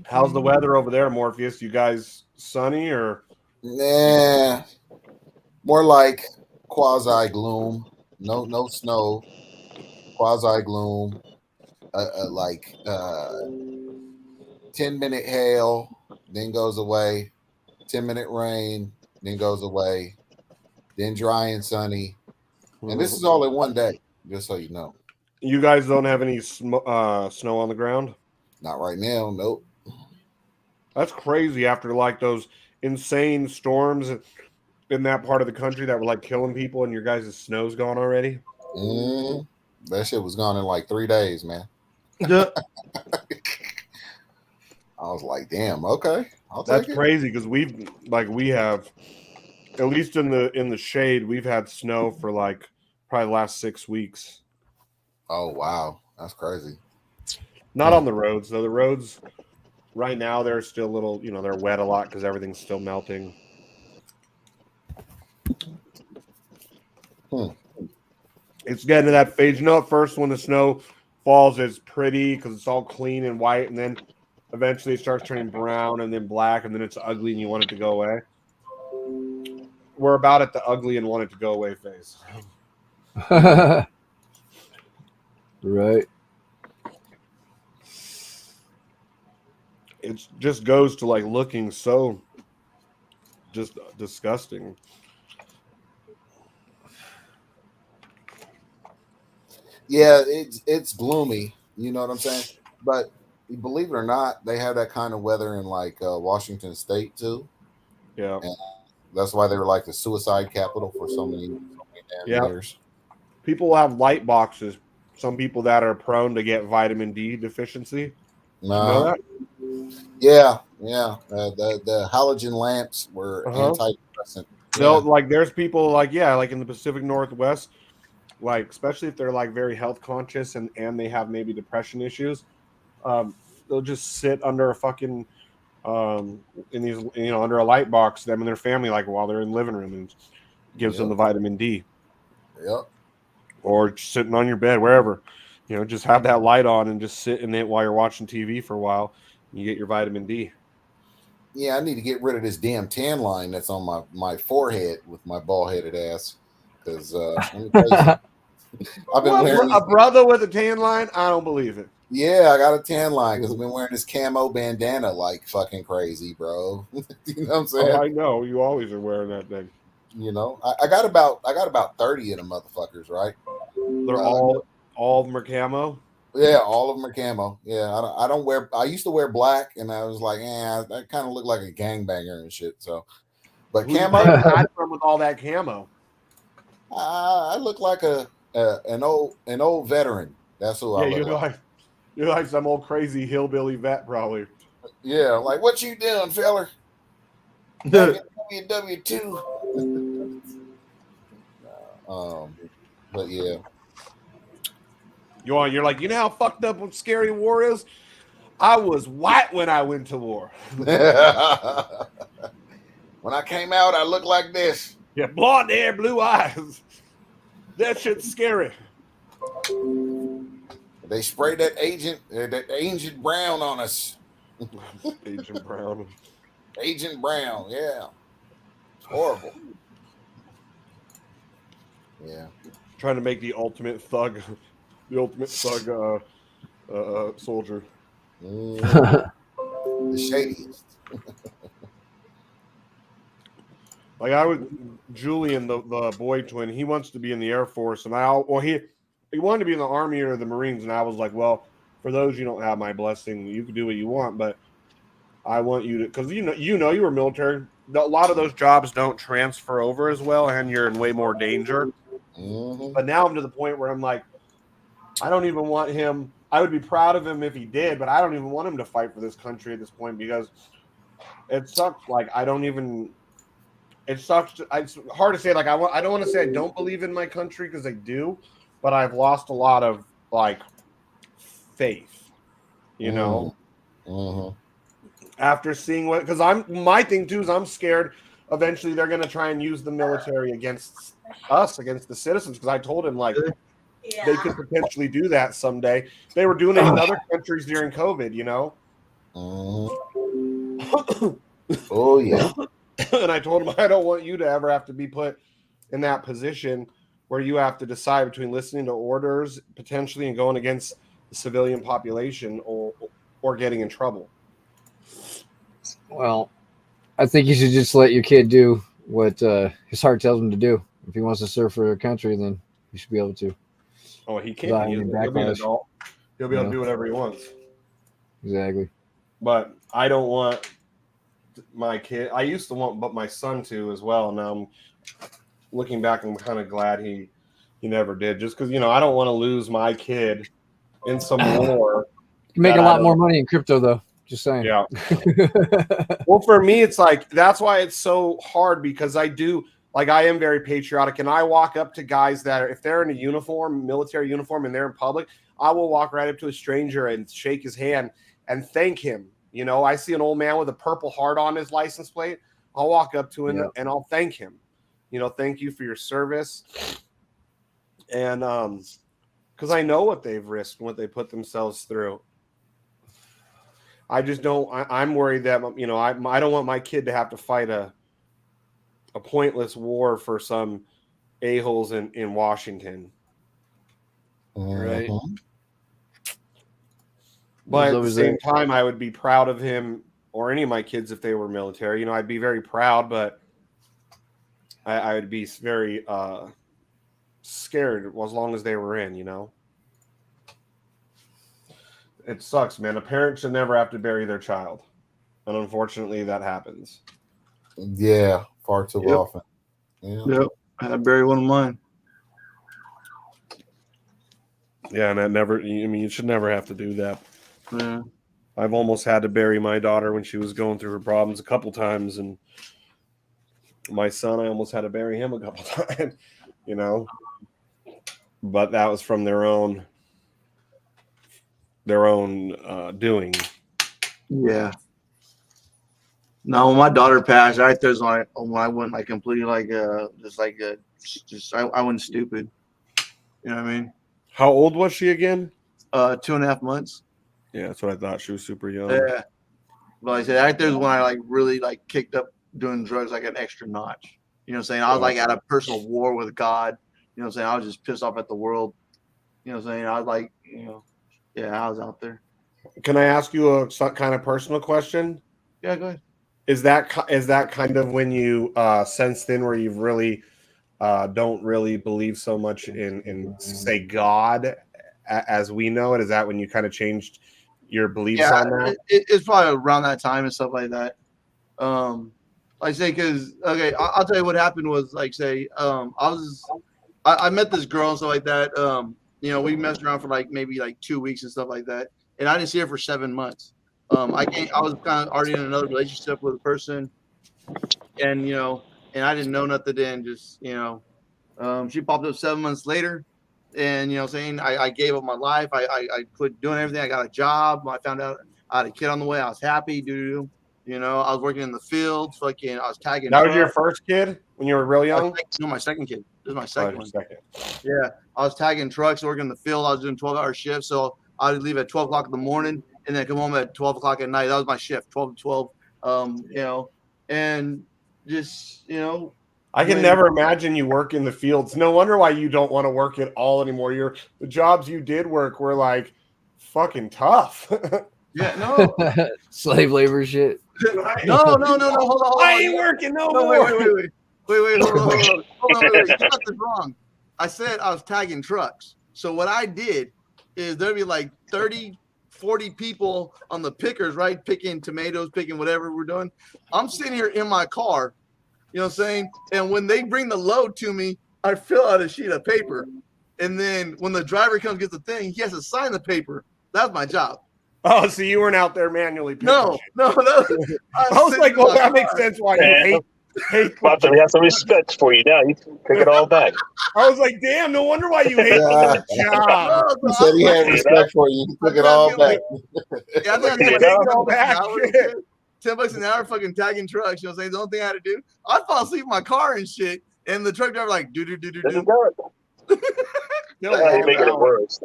How's the weather over there, Morpheus? You guys sunny or? Nah, more like quasi gloom. No snow. Quasi gloom. 10-minute hail, then goes away. 10-minute rain, then goes away. Then dry and sunny. And this is all in one day, just so you know. You guys don't have any snow on the ground? Not right now, nope. That's crazy after like those insane storms in that part of the country that were like killing people, and your guys' snow's gone already. That shit was gone in like 3 days, man. Yeah. I was like, damn, okay. That's crazy because we have at least in the shade, we've had snow for like probably the last 6 weeks. Oh wow, that's crazy. Not on the roads though. The roads right now they're still a little, they're wet a lot because everything's still melting. It's getting to that phase. At first when the snow falls, it's pretty because it's all clean and white, and then eventually it starts turning brown and then black, and then it's ugly and you want it to go away. We're about at the ugly and want it to go away phase. Right. It just goes to like looking so just disgusting. Yeah, it's gloomy. You know what I'm saying? But believe it or not, they have that kind of weather in like Washington State too. Yeah, and that's why they were like the suicide capital for so many damn years. People have light boxes. Some people that are prone to get vitamin D deficiency. You know that? Yeah. The halogen lamps were antidepressant. So like, there's people like in the Pacific Northwest, like especially if they're like very health conscious and they have maybe depression issues, they'll just sit under a fucking in these under a light box, them and their family, like while they're in the living room, and gives them the vitamin D. Yep. Or sitting on your bed, wherever, just have that light on and just sit in it while you're watching TV for a while. And you get your vitamin D. Yeah, I need to get rid of this damn tan line that's on my forehead with my bald-headed ass. Because I've been wearing a brother with a tan line. I don't believe it. Yeah, I got a tan line because I've been wearing this camo bandana like fucking crazy, bro. You know what I'm saying? Oh, I know. You always are wearing that thing. I got about 30 of them motherfuckers, right? They're all of them are camo. Yeah, all of them are camo. Yeah, I don't wear. I used to wear black, and I was like, I kind of look like a gangbanger and shit. So, but camo from with all that camo. I look like an old veteran. That's who I look like. You're like some old crazy hillbilly vet, probably. Yeah, like what you doing, feller? WW2. But yeah. You're like, how fucked up what scary war is? I was white when I went to war. When I came out, I looked like this. Yeah, blonde hair, blue eyes. That shit's scary. They sprayed that Agent Brown on us. Agent Brown. Agent Brown, yeah. It's horrible. Yeah. Trying to make the ultimate thug soldier. The shadiest. Like Julian, the boy twin, he wants to be in the Air Force, and he wanted to be in the Army or the Marines, and I was like, well, for those you don't have my blessing, you can do what you want, but I want you to, because you were military. A lot of those jobs don't transfer over as well, and you're in way more danger. Mm-hmm. But now I'm to the point where I'm like, I don't even want him. I would be proud of him if he did, but I don't even want him to fight for this country at this point because it sucks. Like it sucks. It's hard to say. Like I don't want to say I don't believe in my country because I do, but I've lost a lot of like faith. Mm-hmm. After seeing because my thing too is I'm scared. Eventually, they're going to try and use the military against us, against the citizens. Because I told him they could potentially do that someday. They were doing it in other countries during COVID, Oh yeah. And I told him I don't want you to ever have to be put in that position where you have to decide between listening to orders potentially and going against the civilian population or getting in trouble. Well, I think you should just let your kid do what his heart tells him to do. If he wants to serve for their country, then he should be able to. Oh, he can't. He'll be an adult. He'll be able to do whatever he wants. Exactly. But I don't want my kid. I used to want, but my son to as well. Now I'm looking back, I'm kind of glad he never did. Just because I don't want to lose my kid in some war. You can make a lot more money in crypto, though. Just saying. Yeah. Well, for me, it's like that's why it's so hard because I do like I am very patriotic, and I walk up to guys that are, if they're in a uniform, military uniform, and they're in public, I will walk right up to a stranger and shake his hand and thank him. You know, I see an old man with a Purple Heart on his license plate. I'll walk up to him and I'll thank him. You know, thank you for your service. And because I know what they've risked, what they put themselves through. I just don't. I'm worried that, you know, I don't want my kid to have to fight a pointless war for some a-holes in Washington. Right. But at the same time, I would be proud of him or any of my kids if they were military. You know, I'd be very proud, but I would be very scared as long as they were in, you know. It sucks, man. A parent should never have to bury their child. And unfortunately, that happens. Yeah, far too often. Yeah. Yep. I had to bury one of mine. Yeah, and you should never have to do that. Yeah. I've almost had to bury my daughter when she was going through her problems a couple times, and my son, I almost had to bury him a couple times, you know. But that was from their own doing. Yeah. No, when my daughter passed, right there's when I went like completely like I went stupid. You know what I mean? How old was she again? 2.5 months. Yeah, that's what I thought. She was super young. Yeah. But like I said, right there's when I like really like kicked up doing drugs like an extra notch. You know what I'm saying? I was like at a personal war with God. You know what I'm saying? I was just pissed off at the world. You know what I'm saying? I was like, you know, yeah, I was out there. Can I ask you a kind of personal question? Yeah, go ahead. Is that kind of when you sensed in where you've really don't really believe so much in say God as we know it? Is that when you kind of changed your beliefs on that? It's probably around that time and stuff like that. Like I say, because okay, I'll tell you what happened was like say I met this girl and stuff like that. You know, we messed around for like maybe like 2 weeks and stuff like that, and I didn't see her for 7 months. I was kind of already in another relationship with a person, and you know, and I didn't know nothing then. Just you know, she popped up 7 months later, and you know, saying I gave up my life. I quit doing everything. I got a job. I found out I had a kid on the way. I was happy, dude. You know, I was working in the field. Fucking, I was tagging. That was your first kid when you were real young? No, my second kid. This is my second one. Yeah, I was tagging trucks, working in the field. I was doing 12-hour shifts, so I would leave at 12 o'clock in the morning and then come home at 12 o'clock at night. That was my shift, 12 to 12. You know, and just you know, I can never imagine you work in the fields. No wonder why you don't want to work at all anymore. The jobs you did work were like fucking tough. Yeah, no. Slave labor shit. No. Hold on. I ain't working no more. Wait. Hold on. You got this wrong. I said I was tagging trucks. So what I did is there'd be like 30, 40 people on the pickers, right? Picking tomatoes, picking whatever we're doing. I'm sitting here in my car, you know what I'm saying? And when they bring the load to me, I fill out a sheet of paper. And then when the driver comes get the thing, he has to sign the paper. That's my job. Oh, so you weren't out there manually picking shit. No. I was like, well, that makes sense why you hate we have some respect for you now. You can pick it all back. I was like, damn, no wonder why you hate your job. He said he had respect for you. He took it all back. Yeah, I think $10 an hour fucking tagging trucks. You know what I'm saying? The only thing I had to do, I'd fall asleep in my car and shit. And the truck driver like, do. You're making it worse.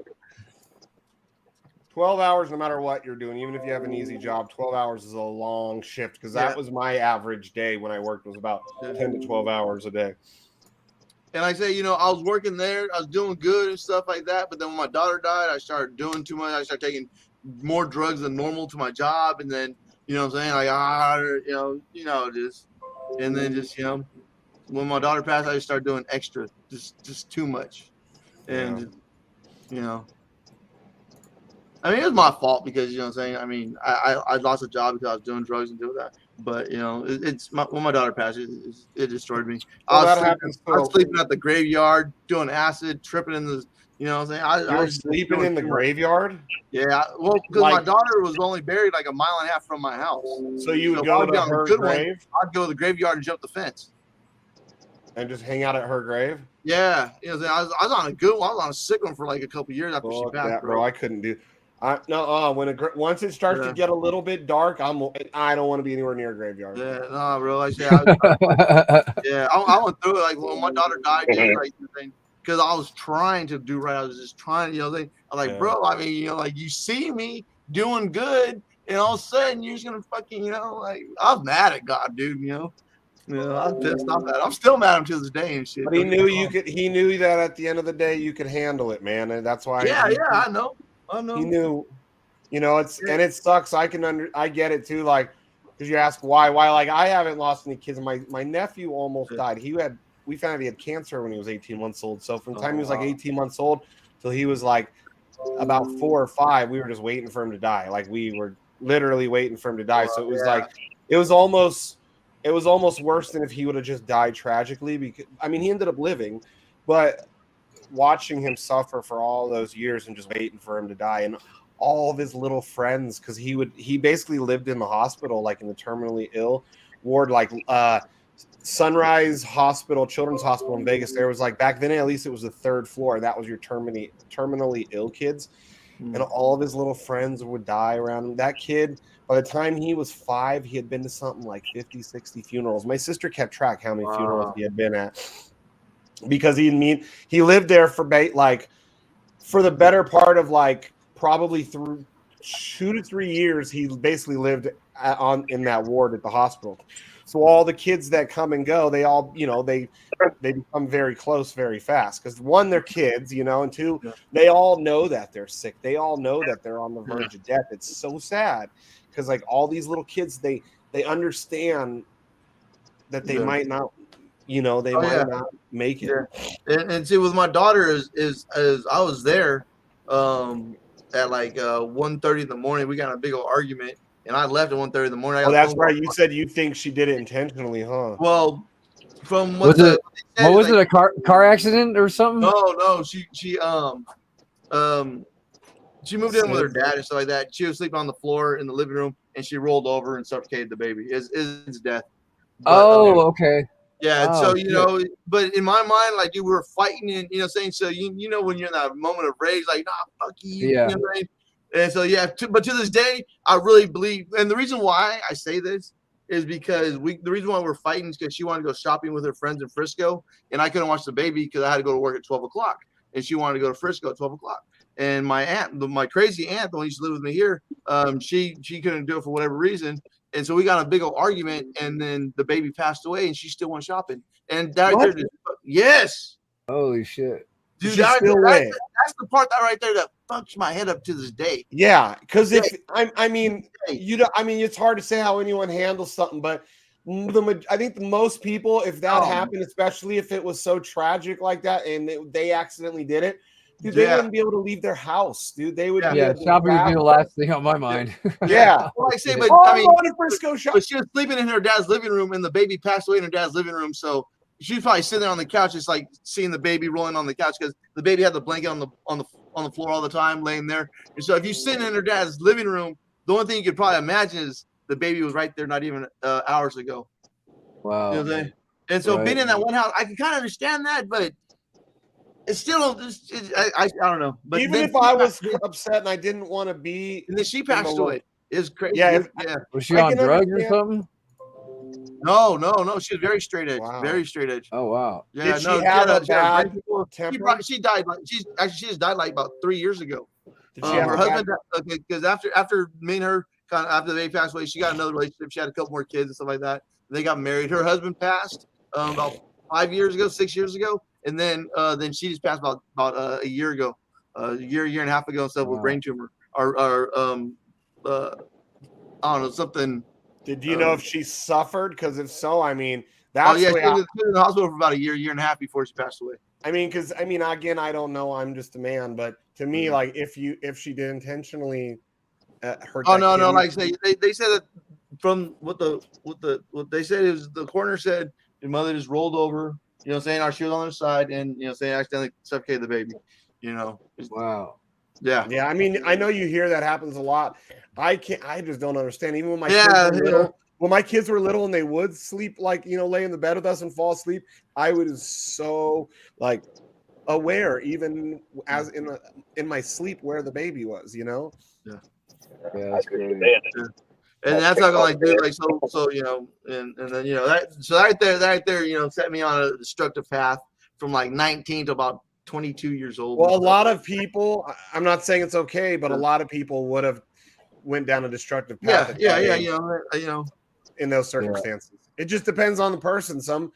12 hours, no matter what you're doing, even if you have an easy job, 12 hours is a long shift because that was my average day when I worked was about 10 to 12 hours a day. And I say, you know, I was working there. I was doing good and stuff like that. But then when my daughter died, I started doing too much. I started taking more drugs than normal to my job. And then, you know what I'm saying? Like, just, and then just, you know, when my daughter passed, I just started doing extra, just too much. And, you know. I mean, it was my fault because, you know what I'm saying? I mean, I lost a job because I was doing drugs and doing that. But, you know, when my daughter passed, it destroyed me. I was sleeping at the graveyard, doing acid, tripping in the, you know what I'm saying? You were sleeping in the graveyard? Yeah. Well, because my daughter was only buried like a mile and a half from my house. So you would go to her grave? I'd go to the graveyard and jump the fence. And just hang out at her grave? Yeah. You know, I was on a good one. I was on a sick one for like a couple years after she Fuck passed, that, bro. I couldn't do. Once it starts to get a little bit dark, I don't want to be anywhere near a graveyard. Yeah, no, bro. I went through it like when my daughter died, dude, like because I was trying to do right. I was just trying, you know. I'm like, bro. I mean, you know, like you see me doing good, and all of a sudden you're just gonna fucking, you know, like I was mad at God, dude. You know, I'm pissed. I'm still mad at him to this day and shit. But he knew you could. He knew that at the end of the day you could handle it, man, and that's why. Yeah, I know. He knew. You know, and it sucks. I get it too. Like, because you ask why? Like, I haven't lost any kids. My nephew almost died. We found out he had cancer when he was 18 months old. So from the time he was like 18 months old till he was like about 4 or 5, we were just waiting for him to die. Like we were literally waiting for him to die. So it was like it was almost worse than if he would have just died tragically. Because I mean, he ended up living, but watching him suffer for all those years and just waiting for him to die, and all of his little friends, because he basically lived in the hospital, like in the terminally ill ward, like Sunrise Hospital, Children's Hospital in Vegas. There was like back then, at least it was the 3rd floor. That was your terminally ill kids, and all of his little friends would die around him. That kid, by the time he was 5, he had been to something like 50, 60 funerals. My sister kept track how many funerals he had been at, because he lived there for the better part of like probably through 2 to 3 years. He basically lived in that ward at the hospital. So all the kids that come and go, they all, you know, they become very close very fast, because 1, they're kids, you know, and 2, they all know that they're sick. They all know that they're on the verge of death. It's so sad, because like all these little kids, they understand that they might not, you know, they might not make it. And see, with my daughter is I was there at like 1:30 in the morning. We got a big old argument, and I left at 1:30 in the morning. Oh, that's right. You said you think she did it intentionally, huh? Well, from what was it, a car accident or something? No, she moved in with her dad and stuff like that. She was sleeping on the floor in the living room, and she rolled over and suffocated the baby. It's death. But, okay. Yeah, so you know, but in my mind, like, dude, we were fighting, and you know, saying, so you know, when you're in that moment of rage, like, nah, fuck you, you know what I mean? And so but to this day, I really believe, and the reason why I say this is because the reason why we're fighting is because she wanted to go shopping with her friends in Frisco, and I couldn't watch the baby because I had to go to work at 12 o'clock, and she wanted to go to Frisco at 12 o'clock. And my aunt, my crazy aunt, the one who used to live with me here, she couldn't do it for whatever reason. And so we got a big old argument, and then the baby passed away, and she still went shopping. And that right there, yes. Holy shit. Dude, that's the part right there that fucks my head up to this day. Yeah, because I mean, it's hard to say how anyone handles something, but I think most people, if that happened, especially if it was so tragic like that, and they accidentally did it, dude, they wouldn't be able to leave their house, dude. They would shopping would be the last thing on my mind. Yeah. Well, I say, but but she was sleeping in her dad's living room, and the baby passed away in her dad's living room. So she was probably sitting there on the couch, just like seeing the baby rolling on the couch, because the baby had the blanket on the floor all the time, laying there. And so if you sit in her dad's living room, the only thing you could probably imagine is the baby was right there, not even hours ago. Wow. You know what I'm saying? And so being in that one house, I can kind of understand that, but it's still, I don't know. But even if I was upset and I didn't want to be, and then she passed away. It's crazy. Yeah. Was she on drugs or something? No. She was very straight edge. Wow. Very straight edge. Oh wow. Yeah. Did she have a bad temper? She died. She just died like about 3 years ago. Did she have her husband? Because after me and her, kind of after the baby passed away, she got another relationship. She had a couple more kids and stuff like that. They got married. Her husband passed about 6 years ago, and then she just passed about a year ago, a year and a half ago, and stuff with brain tumor or I don't know, something. Did you know if she suffered? Because if so, I mean, that's she was in the hospital for about a year and a half before she passed away. I mean, because again, I don't know. I'm just a man, but to me, like if she did intentionally hurt. Oh no, like I say, they said that from what they said is the coroner said your mother just rolled over. You know, saying she was on her side, and saying accidentally suffocated the baby. Wow. Yeah. Yeah. I mean, I know you hear that happens a lot. I just don't understand. Even when my kids were little, when my kids were little and they would sleep, like, you know, lay in the bed with us and fall asleep, I was so like aware, even as in my sleep, where the baby was, you know. Yeah, that's great. And that's not gonna like do like so you know, and then you know that right there you know set me on a destructive path from like 19 to about 22 years old. Well, a lot of people, I'm not saying it's okay, but a lot of people would have went down a destructive path. Yeah, you know, in those circumstances, it just depends on the person. Some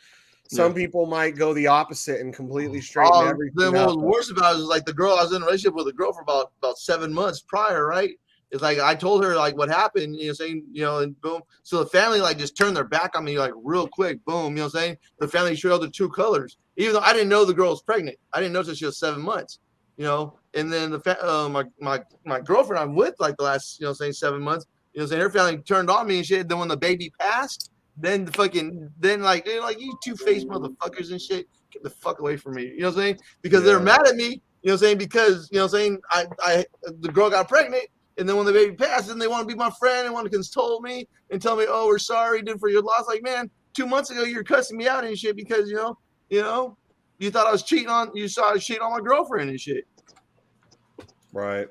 people might go the opposite and completely straighten everything then what up. was worse about it is like the girl I was in a relationship with, a girl for about 7 months prior, right? It's like I told her like what happened, you know, saying, you know, and boom. So the family like just turned their back on me like real quick, boom, you know what I'm saying? The family showed the true colors, even though I didn't know the girl was pregnant. I didn't know until she was 7 months, you know. And then my girlfriend I'm with like the last, you know, saying 7 months, you know, saying her family turned on me and shit. Then when the baby passed, then like they're like, you two-faced motherfuckers and shit, get the fuck away from me, you know what I'm saying? Because they're mad at me, you know what I'm saying? Because, you know what I'm saying, I the girl got pregnant. And then when the baby passed, then they want to be my friend and want to console me and tell me, "Oh, we're sorry, dude, for your loss." Like, man, 2 months ago you're cussing me out and shit because you thought I was cheating on my girlfriend and shit. Right.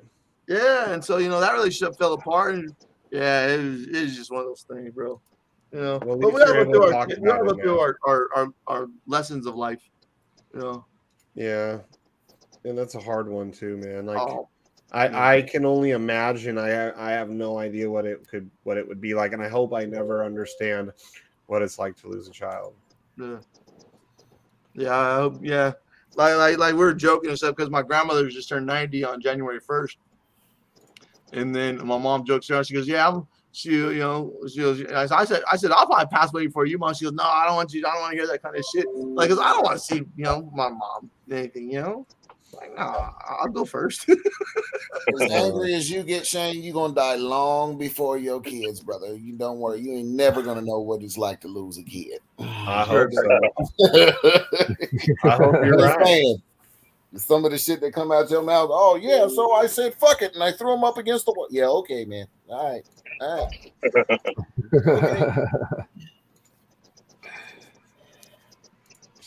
Yeah, and so you know that relationship fell apart, and yeah, it was just one of those things, bro. You know, well, but we gotta go through our lessons of life. You know. Yeah, and that's a hard one too, man. Like. I can only imagine. I have no idea what it would be like, and I hope I never understand what it's like to lose a child. I hope. Yeah, like we were joking and stuff because my grandmother just turned 90 on January 1st, and then my mom jokes around. She goes, "Yeah, I said I'll probably pass away before you, Mom." She goes, "No, I don't want to hear that kind of shit. Like, cause I don't want to see my mom anything, you know." Like, nah, I'll go first. As angry as you get, Shane, you're gonna die long before your kids, brother. You don't worry. You ain't never gonna know what it's like to lose a kid. I hope so. I hope you're right. Some of the shit that come out your mouth. Oh yeah, so I said fuck it, and I threw him up against the wall. Yeah, okay, man. All right. Okay.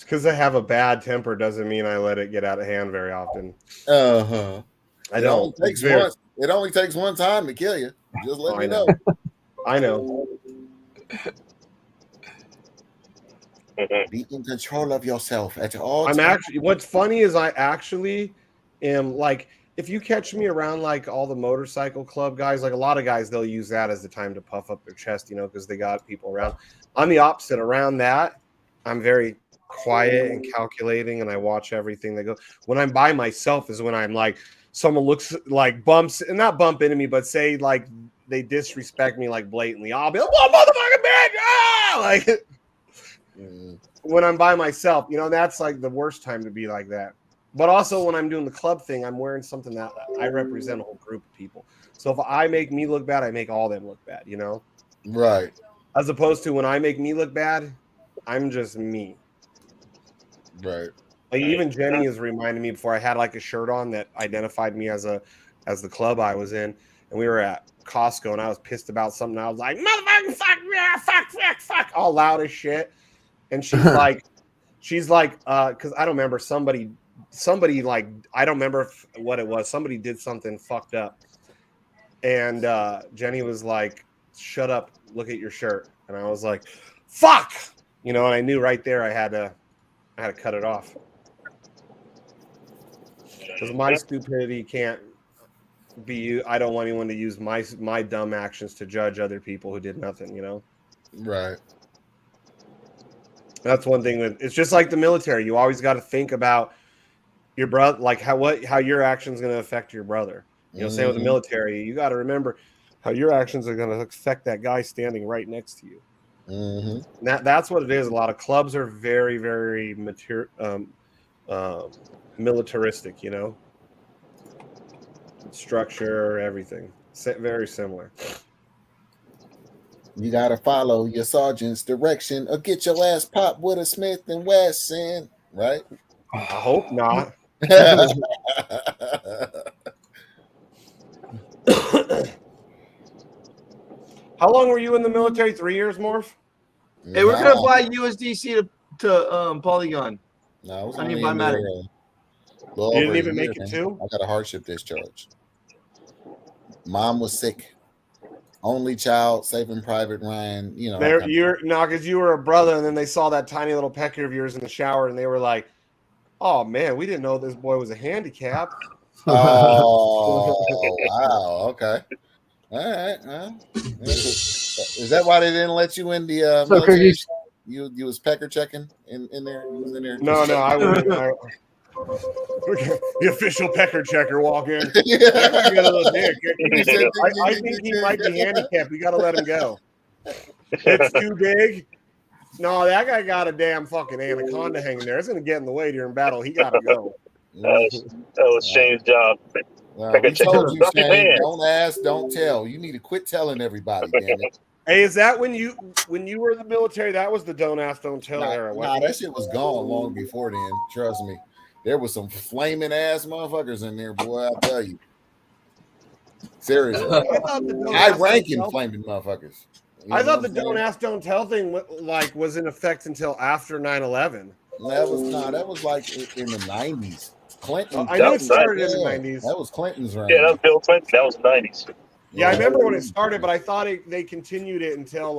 Because I have a bad temper doesn't mean I let it get out of hand very often. I don't. It only takes one time to kill you. Just let me know. I know. Be in control of yourself at all times. What's funny is I actually am like, if you catch me around like all the motorcycle club guys, like a lot of guys, they'll use that as the time to puff up their chest, you know, because they got people around. I'm the opposite. Around that, I'm very quiet and calculating, and I watch everything they go. When I'm by myself is when I'm like, someone looks like bumps and not bump into me, but say like they disrespect me like blatantly. I'll be like, "What motherfucking bitch!" Like when I'm by myself, you know, that's like the worst time to be like that. But also when I'm doing the club thing, I'm wearing something that I represent a whole group of people. So if I make me look bad, I make all them look bad, you know? Right. As opposed to when I make me look bad, I'm just me. Right. Like even Jenny has reminded me before I had like a shirt on that identified me as the club I was in, and we were at Costco and I was pissed about something. I was like, "Motherfucking fuck, yeah, fuck," all loud as shit. And she's like, because I don't remember somebody like I don't remember what it was. Somebody did something fucked up, and Jenny was like, "Shut up, look at your shirt," and I was like, "Fuck," you know, and I knew right there I had to cut it off. Because my stupidity can't be used. I don't want anyone to use my dumb actions to judge other people who did nothing, you know? Right. That's one thing that it's just like the military. You always got to think about your brother, like how your actions going to affect your brother. You know, same with the military. You got to remember how your actions are going to affect that guy standing right next to you. Mm-hmm. That's what it is. A lot of clubs are very, very militaristic, you know, structure, everything very similar. You gotta follow your sergeant's direction or get your ass popped with a Smith and Wesson, right? I hope not. How long were you in the military? 3 years, Morph? Hey, we're gonna buy USDC to Polygon. No, I was I only mean, buy in there Matic. little You over didn't a even year, make it man. too? I got a hardship discharge. Mom was sick. Only child, Saving Private Ryan. You know, There, because you were a brother, and then they saw that tiny little pecker of yours in the shower, and they were like, "Oh man, we didn't know this boy was a handicap." Oh wow, okay, all right. Is that why they didn't let you in the military? You was pecker checking in there. You was in there. No, I wouldn't. The official pecker checker walk in. Yeah. That guy got a little dick. I think he might be handicapped. We got to let him go. It's too big. No, that guy got a damn fucking anaconda hanging there. It's going to get in the way during battle. He got to go. That was Shane's job. Well, we told you, Shane, don't ask, don't tell. You need to quit telling everybody, damn it. Hey, is that when you were in the military? That was the don't ask, don't tell era. Nah, that shit was gone long before then. Trust me. There was some flaming ass motherfuckers in there, boy. I tell you. Seriously. High ranking flaming motherfuckers. I thought the don't ask, don't tell thing was in effect until after 9/11. That was like in the 90s. Clinton. I know it started in the 90s. That was Clinton's reign. Yeah, that was Bill Clinton. That was the 90s. Yeah, I remember when it started, but I thought they continued it until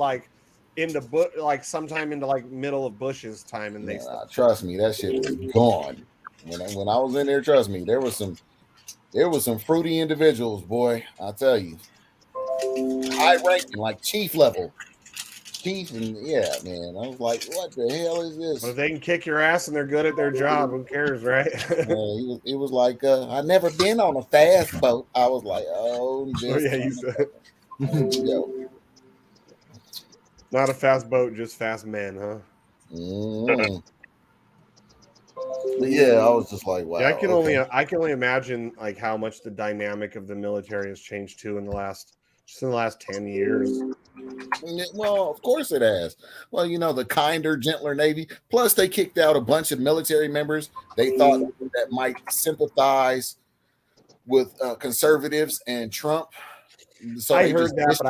sometime into middle of Bush's time, and trust me, that shit was gone. When I was in there, trust me, there was some fruity individuals, boy. I'll tell you, high ranking, like chief level, and yeah, man. I was like, what the hell is this? But if they can kick your ass and they're good at their job, who cares, right? It was like I've never been on a fast boat. I was like, you said. Not a fast boat, just fast men, huh? Mm-hmm. But yeah, I was just like, wow. Yeah, I can only imagine how much the dynamic of the military has changed too in the last 10 years. Well, of course it has. Well, the kinder, gentler Navy. Plus, they kicked out a bunch of military members they thought that might sympathize with conservatives and Trump. So I heard that, but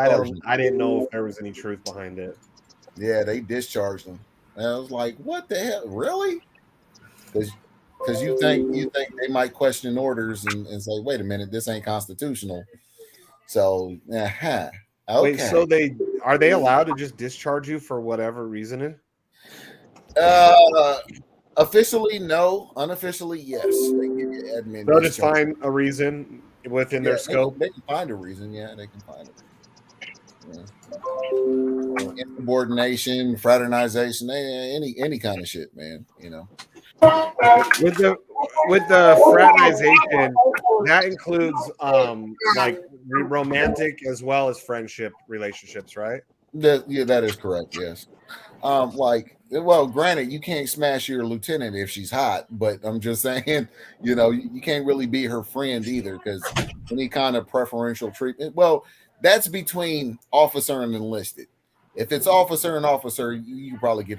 I didn't know if there was any truth behind it. Yeah, they discharged them. And I was like, what the hell? Really? Because you think they might question orders and say, wait a minute, this ain't constitutional. So, okay. Wait, so are they allowed to just discharge you for whatever reason? Officially, no. Unofficially, yes. They give you admin. They'll just find a reason within their scope. They can find a reason. Yeah, they can find it. Yeah. Insubordination, fraternization, any kind of shit, man. With the fraternization, that includes romantic as well as friendship relationships, right? That is correct. Yes. Granted, you can't smash your lieutenant if she's hot, but I'm just saying, you can't really be her friend either, because any kind of preferential treatment. Well, that's between officer and enlisted. If it's officer and officer, you probably get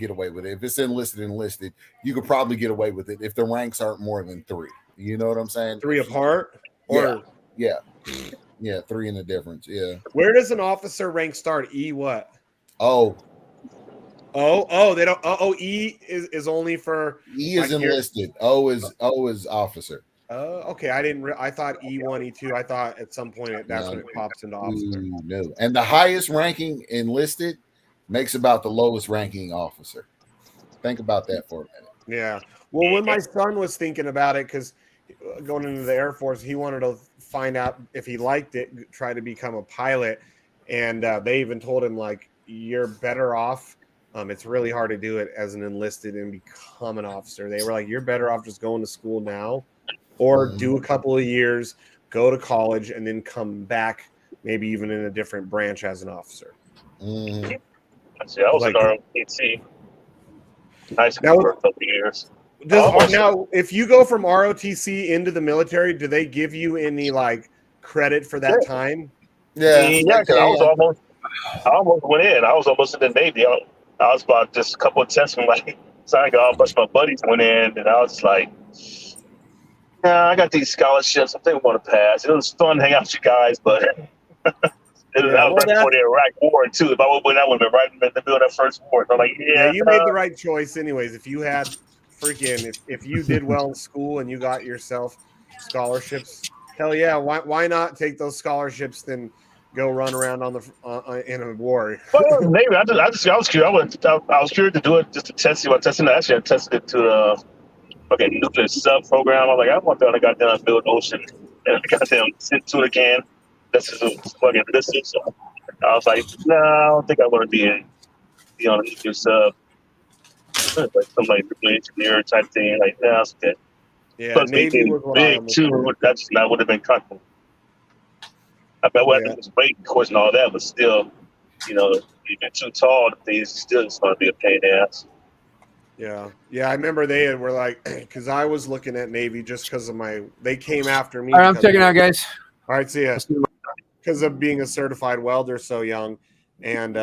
away with it. If it's enlisted, you could probably get away with it if the ranks aren't more than 3. You know what I'm saying? 3 apart? Yeah, 3 in the difference. Yeah. Where does an officer rank start? E what? Oh, they don't. E is only for E is enlisted. O is officer. Okay. I thought E1, E2. I thought at some point that's when it pops into officer. No. And the highest ranking enlisted makes about the lowest ranking officer. Think about that for a minute. Yeah. Well, when my son was thinking about it, because going into the Air Force, he wanted to find out if he liked it, try to become a pilot. And they even told him, you're better off. It's really hard to do it as an enlisted and become an officer. They were like, you're better off just going to school now, or do a couple of years, go to college, and then come back, maybe even in a different branch as an officer. See, I was in ROTC. High school for a couple of years. Now, if you go from ROTC into the military, do they give you any credit for that time? Yeah, because I almost went in. I was almost in the Navy. I was about just a couple of tests from so I got a bunch of my buddies went in, and I was like, I got these scholarships. I think I want to pass. It was fun to hang out with you guys, but That was right before the Iraq War too. If I would win, I would have been right in the middle of that first war. So I'm like, yeah, you made the right choice, anyways. If you had freaking, if you did well in school and you got yourself scholarships, hell yeah, why not take those scholarships then go run around on the in a war? Well, maybe I was curious. I was curious to do it just to test it. Actually, I tested it to the fucking nuclear sub program. I was like, I want to goddamn build ocean and goddamn send tuna can. This is a fucking distance. So I was like, no, I don't think I want to be on a nuclear sub. Like some like engineer type thing. Like, no, it's okay. Yeah, plus Navy was big too. That's not would have been comfortable. I bet what it was weight, of course, and all that, but still, you know, even too tall, things still it's going to be a pain in the ass. Yeah, I remember they were like, because I was looking at Navy just because of they came after me. All right, I'm checking out, guys. All right, see ya. Because of being a certified welder so young, and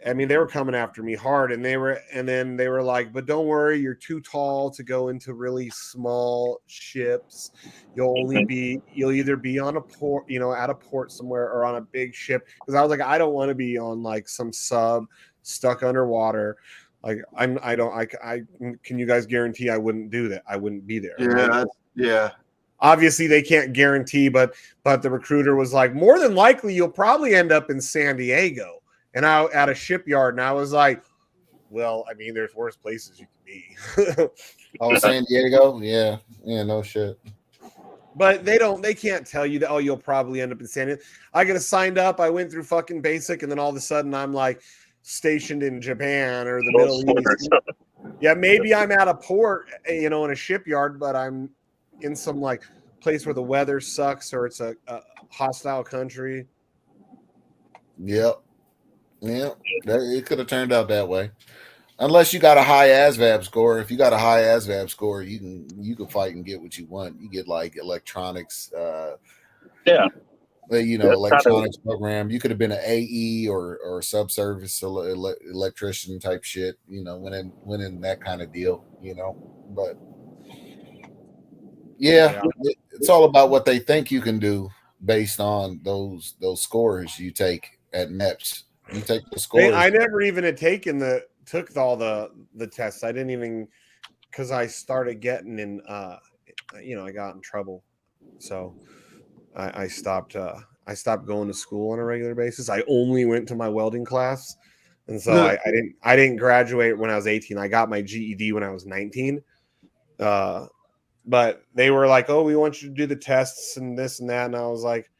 I mean, they were coming after me hard, and then they were like, but don't worry, you're too tall to go into really small ships. You'll either be on a port, at a port somewhere, or on a big ship. Because I was like, I don't want to be on like some sub stuck underwater. Like can you guys guarantee I wouldn't do that? I wouldn't be there. Yeah. Obviously they can't guarantee, but the recruiter was like, more than likely you'll probably end up in San Diego and out at a shipyard. And I was like, well, I mean, there's worse places you can be. Oh, San Diego? Yeah, no shit. But they can't tell you that, oh, you'll probably end up in San Diego. I get signed up, I went through fucking basic, and then all of a sudden I'm like stationed in Japan or the Middle East. Yeah, maybe I'm at a port, in a shipyard, but I'm in some like place where the weather sucks or it's a hostile country. Yep. Yeah, it could have turned out that way. Unless you got a high ASVAB score. If you got a high ASVAB score, you can fight and get what you want. You get like electronics, electronics program. You could have been an AE or subservice electrician type shit. Winning that kind of deal. But yeah, it's all about what they think you can do based on those scores you take at MEPS. You take the scores. I never even had took all the tests. I didn't even, because I started getting in. I got in trouble, so I stopped. I stopped going to school on a regular basis. I only went to my welding class, and so I didn't graduate when I was 18. I got my GED when I was 19. But they were like, "Oh, we want you to do the tests and this and that," and I was like,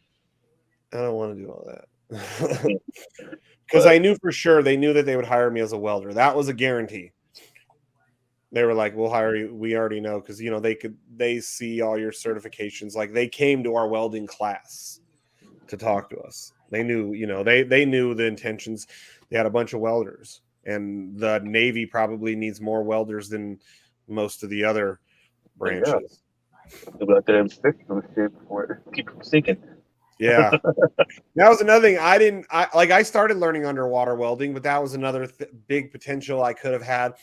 "I don't want to do all that." Because I knew for sure they knew that they would hire me as a welder. That was a guarantee. They were like, "We'll hire you. We already know," because they see all your certifications. Like they came to our welding class to talk to us. They knew, they knew the intentions. They had a bunch of welders, and the Navy probably needs more welders than most of the other branches. About that before keep from sinking. Yeah, that was another thing. I started learning underwater welding, but that was another big potential I could have had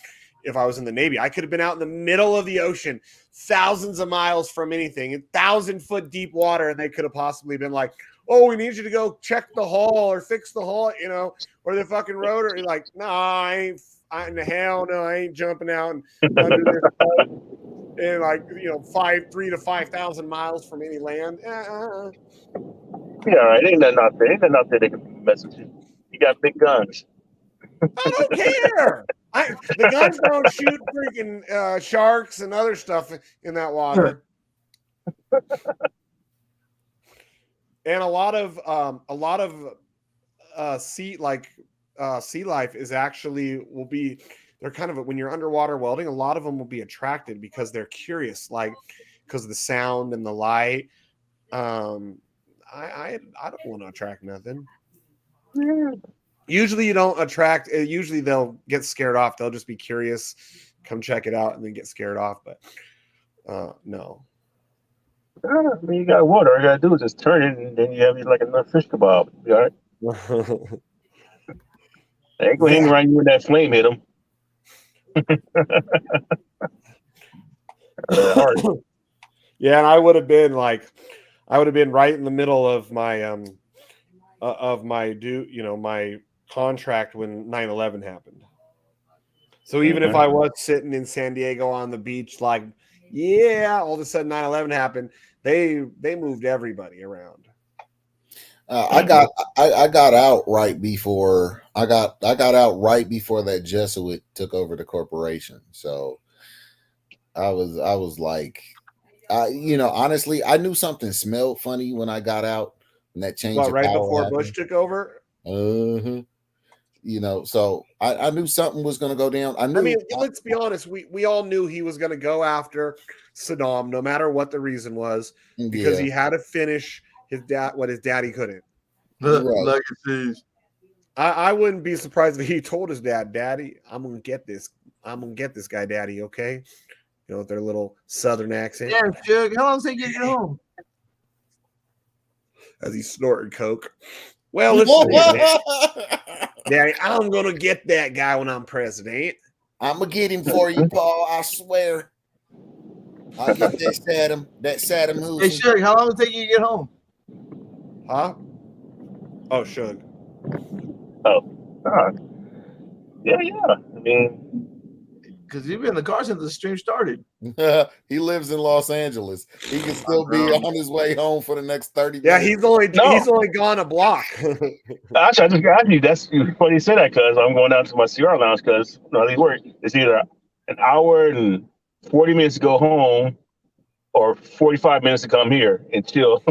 if I was in the Navy. I could have been out in the middle of the ocean, thousands of miles from anything, in 1,000-foot deep water, and they could have possibly been like, "Oh, we need you to go check the hull or fix the hull, or the fucking rotor." You're like, "No, I ain't jumping out and under this hull and 3,000 to 5,000 miles from any land." Yeah, right. Ain't nothing out there. They can mess with you. You got big guns. I don't care. The guns don't shoot freaking sharks and other stuff in that water. And a lot of sea life is actually they're kind of, when you're underwater welding, a lot of them will be attracted because they're curious, like because of the sound and the light. I don't want to attract nothing. Usually you don't attract. Usually they'll get scared off. They'll just be curious, come check it out, and then get scared off. But no. I mean, you got water. All you gotta do is just turn it, and then you have like another fish kebab. You all right? They ain't gonna hang around you when that flame hit them. Yeah, and I would have been right in the middle of my of my my contract when 9/11 happened. So even if I was sitting in San Diego on the beach, like, yeah, all of a sudden 9/11 happened, they moved everybody around. I got out right before that Jesuit took over the corporation. So I was like, honestly, I knew something smelled funny when I got out, and that change of right power before happened. Bush took over. So I knew something was going to go down. I mean, let's be honest. We all knew he was going to go after Saddam, no matter what the reason was, because he had to finish what his daddy couldn't. Legacies. I wouldn't be surprised if he told his dad, "Daddy, I'm gonna get this guy, Daddy." Okay, with their little Southern accent. Yeah, Suge. How long does it take you to get home? As he snorted coke. Well, listen, Daddy, I'm gonna get that guy when I'm president. I'm gonna get him for you, Paul. I swear. I'll get that Saddam Hussein. Hey, Suge, how long does it take you to get home? Huh? Oh, Suge. Oh, God. Yeah. I mean, because you've been in the car since the stream started. He lives in Los Angeles. He can still be on his way home for the next 30 minutes. Yeah, he's only gone a block. Actually, I just got you. That's funny you say that, because I'm going down to my CR lounge because they work. It's either an hour and 40 minutes to go home or 45 minutes to come here and chill.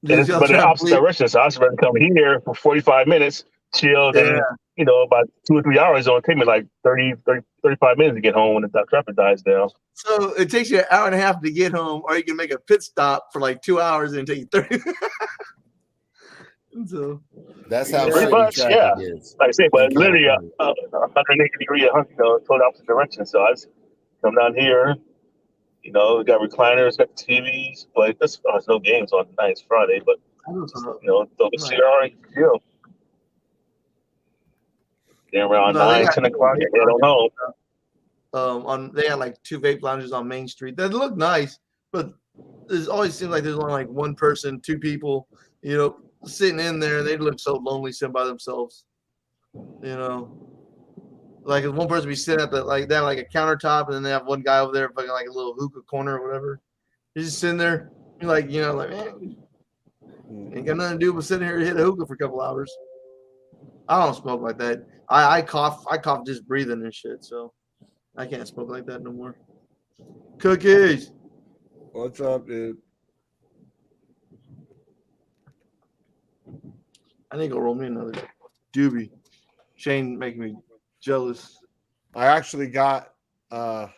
But in the opposite direction. So I was ready to come here for 45 minutes, chill, then about 2 or 3 hours. It'll take me like 35 minutes to get home when the traffic dies down. So it takes you an hour and a half to get home, or you can make a pit stop for like 2 hours and take you 30. So that's how pretty much, yeah. is. Like I say, but literally 180 degree, total opposite direction. So I just come down here. We got recliners, got TVs, but there's no games on night. It's Friday, but throw the CR and chill. Then around 9-10 o'clock, you head on home. They had like 2 vape lounges on Main Street that look nice, but it always seems like there's only like 1 person, 2 people, sitting in there. They look so lonely sitting by themselves, Like if one person be sitting at like a countertop, and then they have one guy over there fucking like a little hookah corner or whatever. He's just sitting there, like man, ain't got nothing to do but sitting here and hit a hookah for a couple hours. I don't smoke like that. I cough just breathing and shit, so I can't smoke like that no more. Cookies. What's up, dude? I need to go roll me another doobie. Shane making me jealous. I actually got because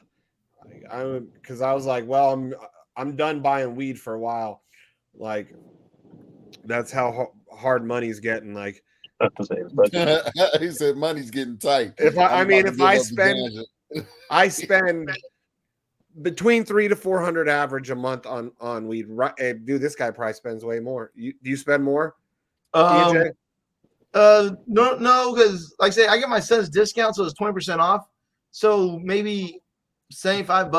I was like, well, I'm done buying weed for a while. Like that's how hard money's getting. Like he said, money's getting tight. I spend between 300 to 400 average a month on weed. Right, dude, this guy probably spends way more. Do you spend more? No, because like I say, I get my son's discount, so it's 20% off. So maybe $75.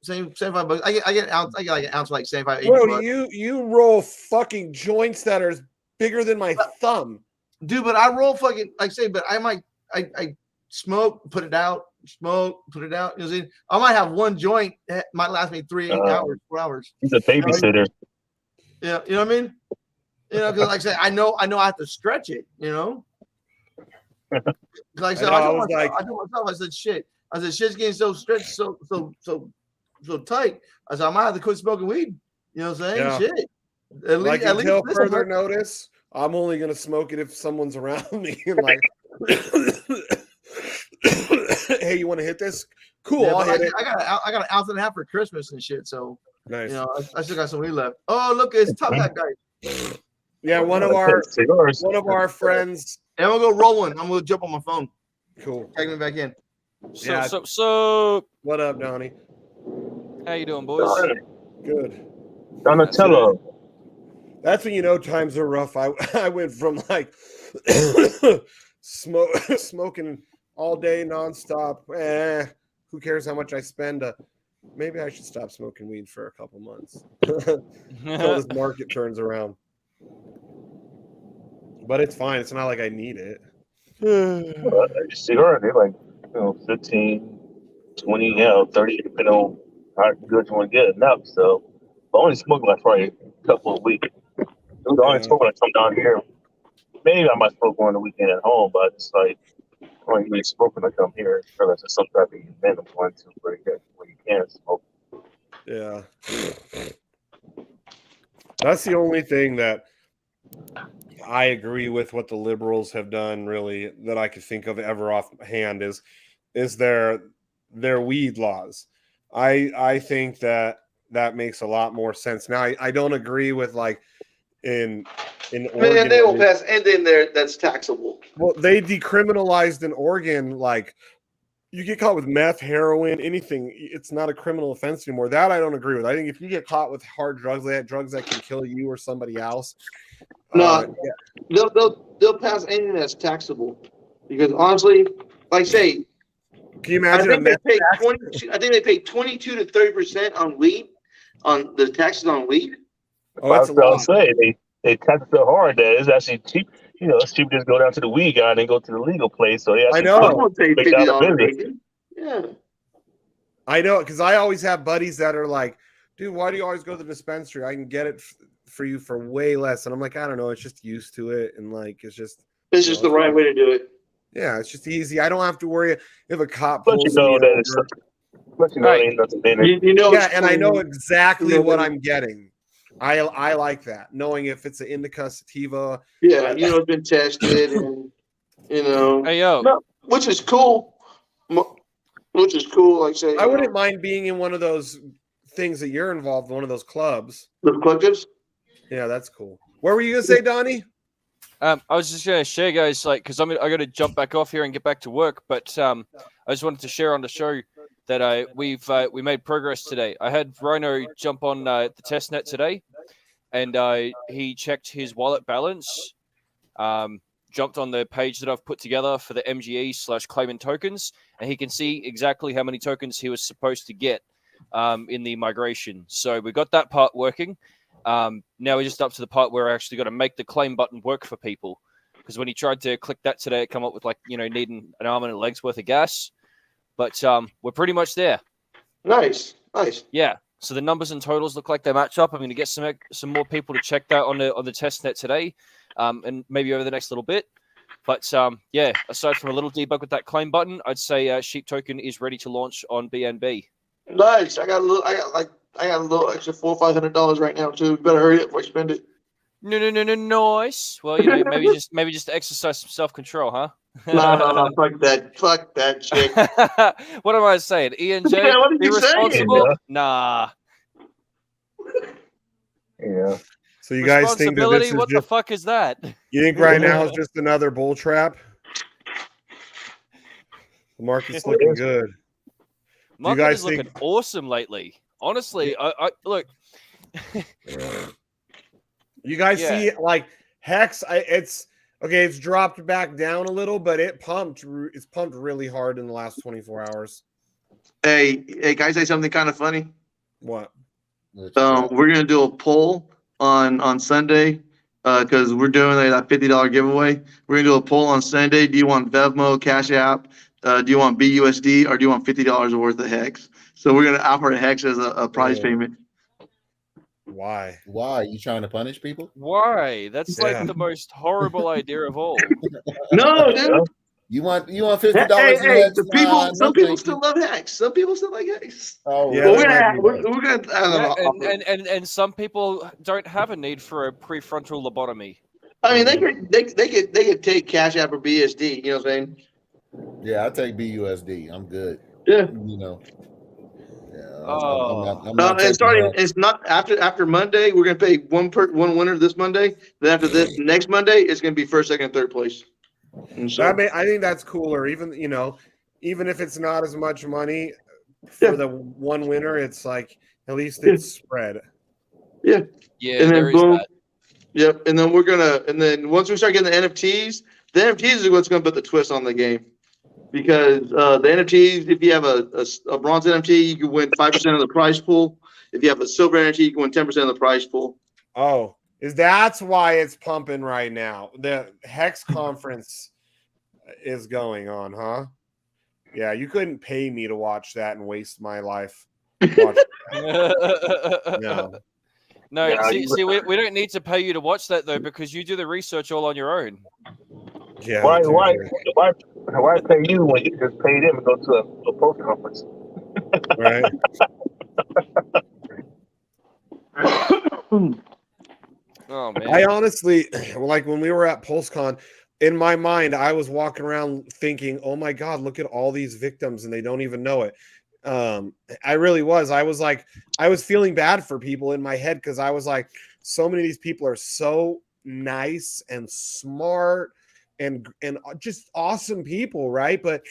$75. I get an ounce. I get like an ounce, like 75. Bro, you roll fucking joints that are bigger than my thumb, dude. But I roll fucking like say, but I smoke, put it out, smoke, put it out. I might have one joint that might last me 3 hours, 4 hours. He's a babysitter. Yeah, you know what I mean. Because like I said, I know I have to stretch it. Because like I said, I told myself, I said, shit. I said, shit's getting so stretched, so tight. I said, I might have to quit smoking weed. You know what I'm saying? Yeah. Shit. Until further notice, I'm only gonna smoke it if someone's around me and like, hey, you want to hit this? Cool, yeah, I'll hit it. I got an ounce and a half for Christmas and shit. So nice. I still got some weed left. Oh, look, it's Top Hat guy. Yeah, one of our friends. And I'm gonna go roll one. I'm gonna jump on my phone. Cool. Take me back in. So what up, Donnie? How you doing, boys? Good. Donatello. That's when times are rough. I went from like smoking all day nonstop. Who cares how much I spend? Maybe I should stop smoking weed for a couple months until this market turns around. But it's fine. It's not like I need it. I just see her. They're like, 15, 20, 30, depending on how good you want to get enough. So I only smoke like probably a couple of weeks. I only smoke when I come down here. Maybe I might smoke on the weekend at home, but it's like I don't really smoke when I come here unless it's some type of event I'm going to where you can smoke. Yeah. That's the only thing that I agree with what the liberals have done, really, that I could think of ever offhand is their weed laws. I think that makes a lot more sense. Now I don't agree with like in Oregon. Man, they won't pass anything there that's taxable. Well, they decriminalized in Oregon, like you get caught with meth, heroin, anything, it's not a criminal offense anymore. That I don't agree with. I think if you get caught with hard drugs, drugs that can kill you or somebody else, they'll pass anything that's taxable. Because honestly, like I say, can you imagine? I think they pay 22 to 30% on weed, on the taxes on weed. Oh, that's what I'll say. They tax so hard that it's actually cheap. It's cheap to just go down to the weed guy and then go to the legal place. So I know. I won't pay $50. Yeah. I know, because I always have buddies that are like, dude, why do you always go to the dispensary? I can get it for you for way less. And I'm like, I don't know. It's just used to it. And like, it's just the right way to do it. Yeah, it's just easy. I don't have to worry if a cop pulls me over. And I know exactly what I'm getting. I like that, knowing if it's an indica sativa. Yeah, it's been tested, and Hey yo, which is cool. Which is cool. Like say, I wouldn't mind being in one of those things that you're involved in, one of those clubs. The collectives. Yeah, that's cool. What were you gonna say, Donnie? I was just gonna share, guys, like, because I got to jump back off here and get back to work, but I just wanted to share on the show that we made progress today. I had Rhino jump on the test net today, and he checked his wallet balance, jumped on the page that I've put together for the MGE/claiming tokens, and he can see exactly how many tokens he was supposed to get in the migration. So we got that part working. Now we're just up to the part where I actually got to make the claim button work for people. Because when he tried to click that today, it come up with needing an arm and a leg's worth of gas. But we're pretty much there. Nice. Yeah. So the numbers and totals look like they match up. I'm going to get some more people to check that on the test net today, and maybe over the next little bit. But aside from a little debug with that claim button, I'd say Sheep Token is ready to launch on BNB. Nice. I got a little extra $400 or $500 right now too. You better hurry up before I spend it. No, nice. Well, maybe just exercise some self-control, huh? No, fuck that chick. What am I saying? ENJ, yeah, what are be you responsible? Saying? Nah. Yeah. So you guys think that this is what the fuck is that? You think right now is just another bull trap? The market's looking good. Market is looking awesome lately. Honestly, I look. You guys see like Hex? It's dropped back down a little, but it's pumped really hard in the last 24 hours. Hey, can I say something kind of funny? What? We're gonna do a poll on Sunday because we're doing that $50 giveaway. We're gonna do a poll on Sunday. Do you want Venmo, Cash App? Do you want BUSD or do you want $50 worth of Hex? So we're gonna offer Hex as a prize payment. Why? You trying to punish people? Why? That's like the most horrible idea of all. No, dude. You want $50? Hey, some people still love Hex. Some people still like Hex. Oh, yeah. We're gonna and some people don't have a need for a prefrontal lobotomy. I mean, they could take Cash App or BSD. You know what I'm saying? Yeah, I take BUSD. I'm good. Yeah. It's not after Monday. We're gonna pay one winner this Monday. Then after this next Monday, it's gonna be first, second, and third place. So, I think that's cooler. Even if it's not as much money for the one winner, it's like at least it's spread. Yeah. Yeah. And then boom. Yep. And then once we start getting the NFTs is what's gonna put the twist on the game. Because the NFTs, if you have a bronze NFT, you can win 5% of the prize pool. If you have a silver NFT, you can win 10% of the prize pool. Oh, That's why it's pumping right now. The Hex conference is going on, huh? Yeah, you couldn't pay me to watch that and waste my life. No. Yeah, See, we don't need to pay you to watch that though, because you do the research all on your own. Yeah. why pay you when you just pay them and go to a post conference? Right. Oh man. I honestly, like when we were at PulseCon, in my mind, I was walking around thinking, "Oh my God, look at all these victims, and they don't even know it." I really was. I was like, I was feeling bad for people in my head because I was like, so many of these people are so nice and smart and just awesome people, right? But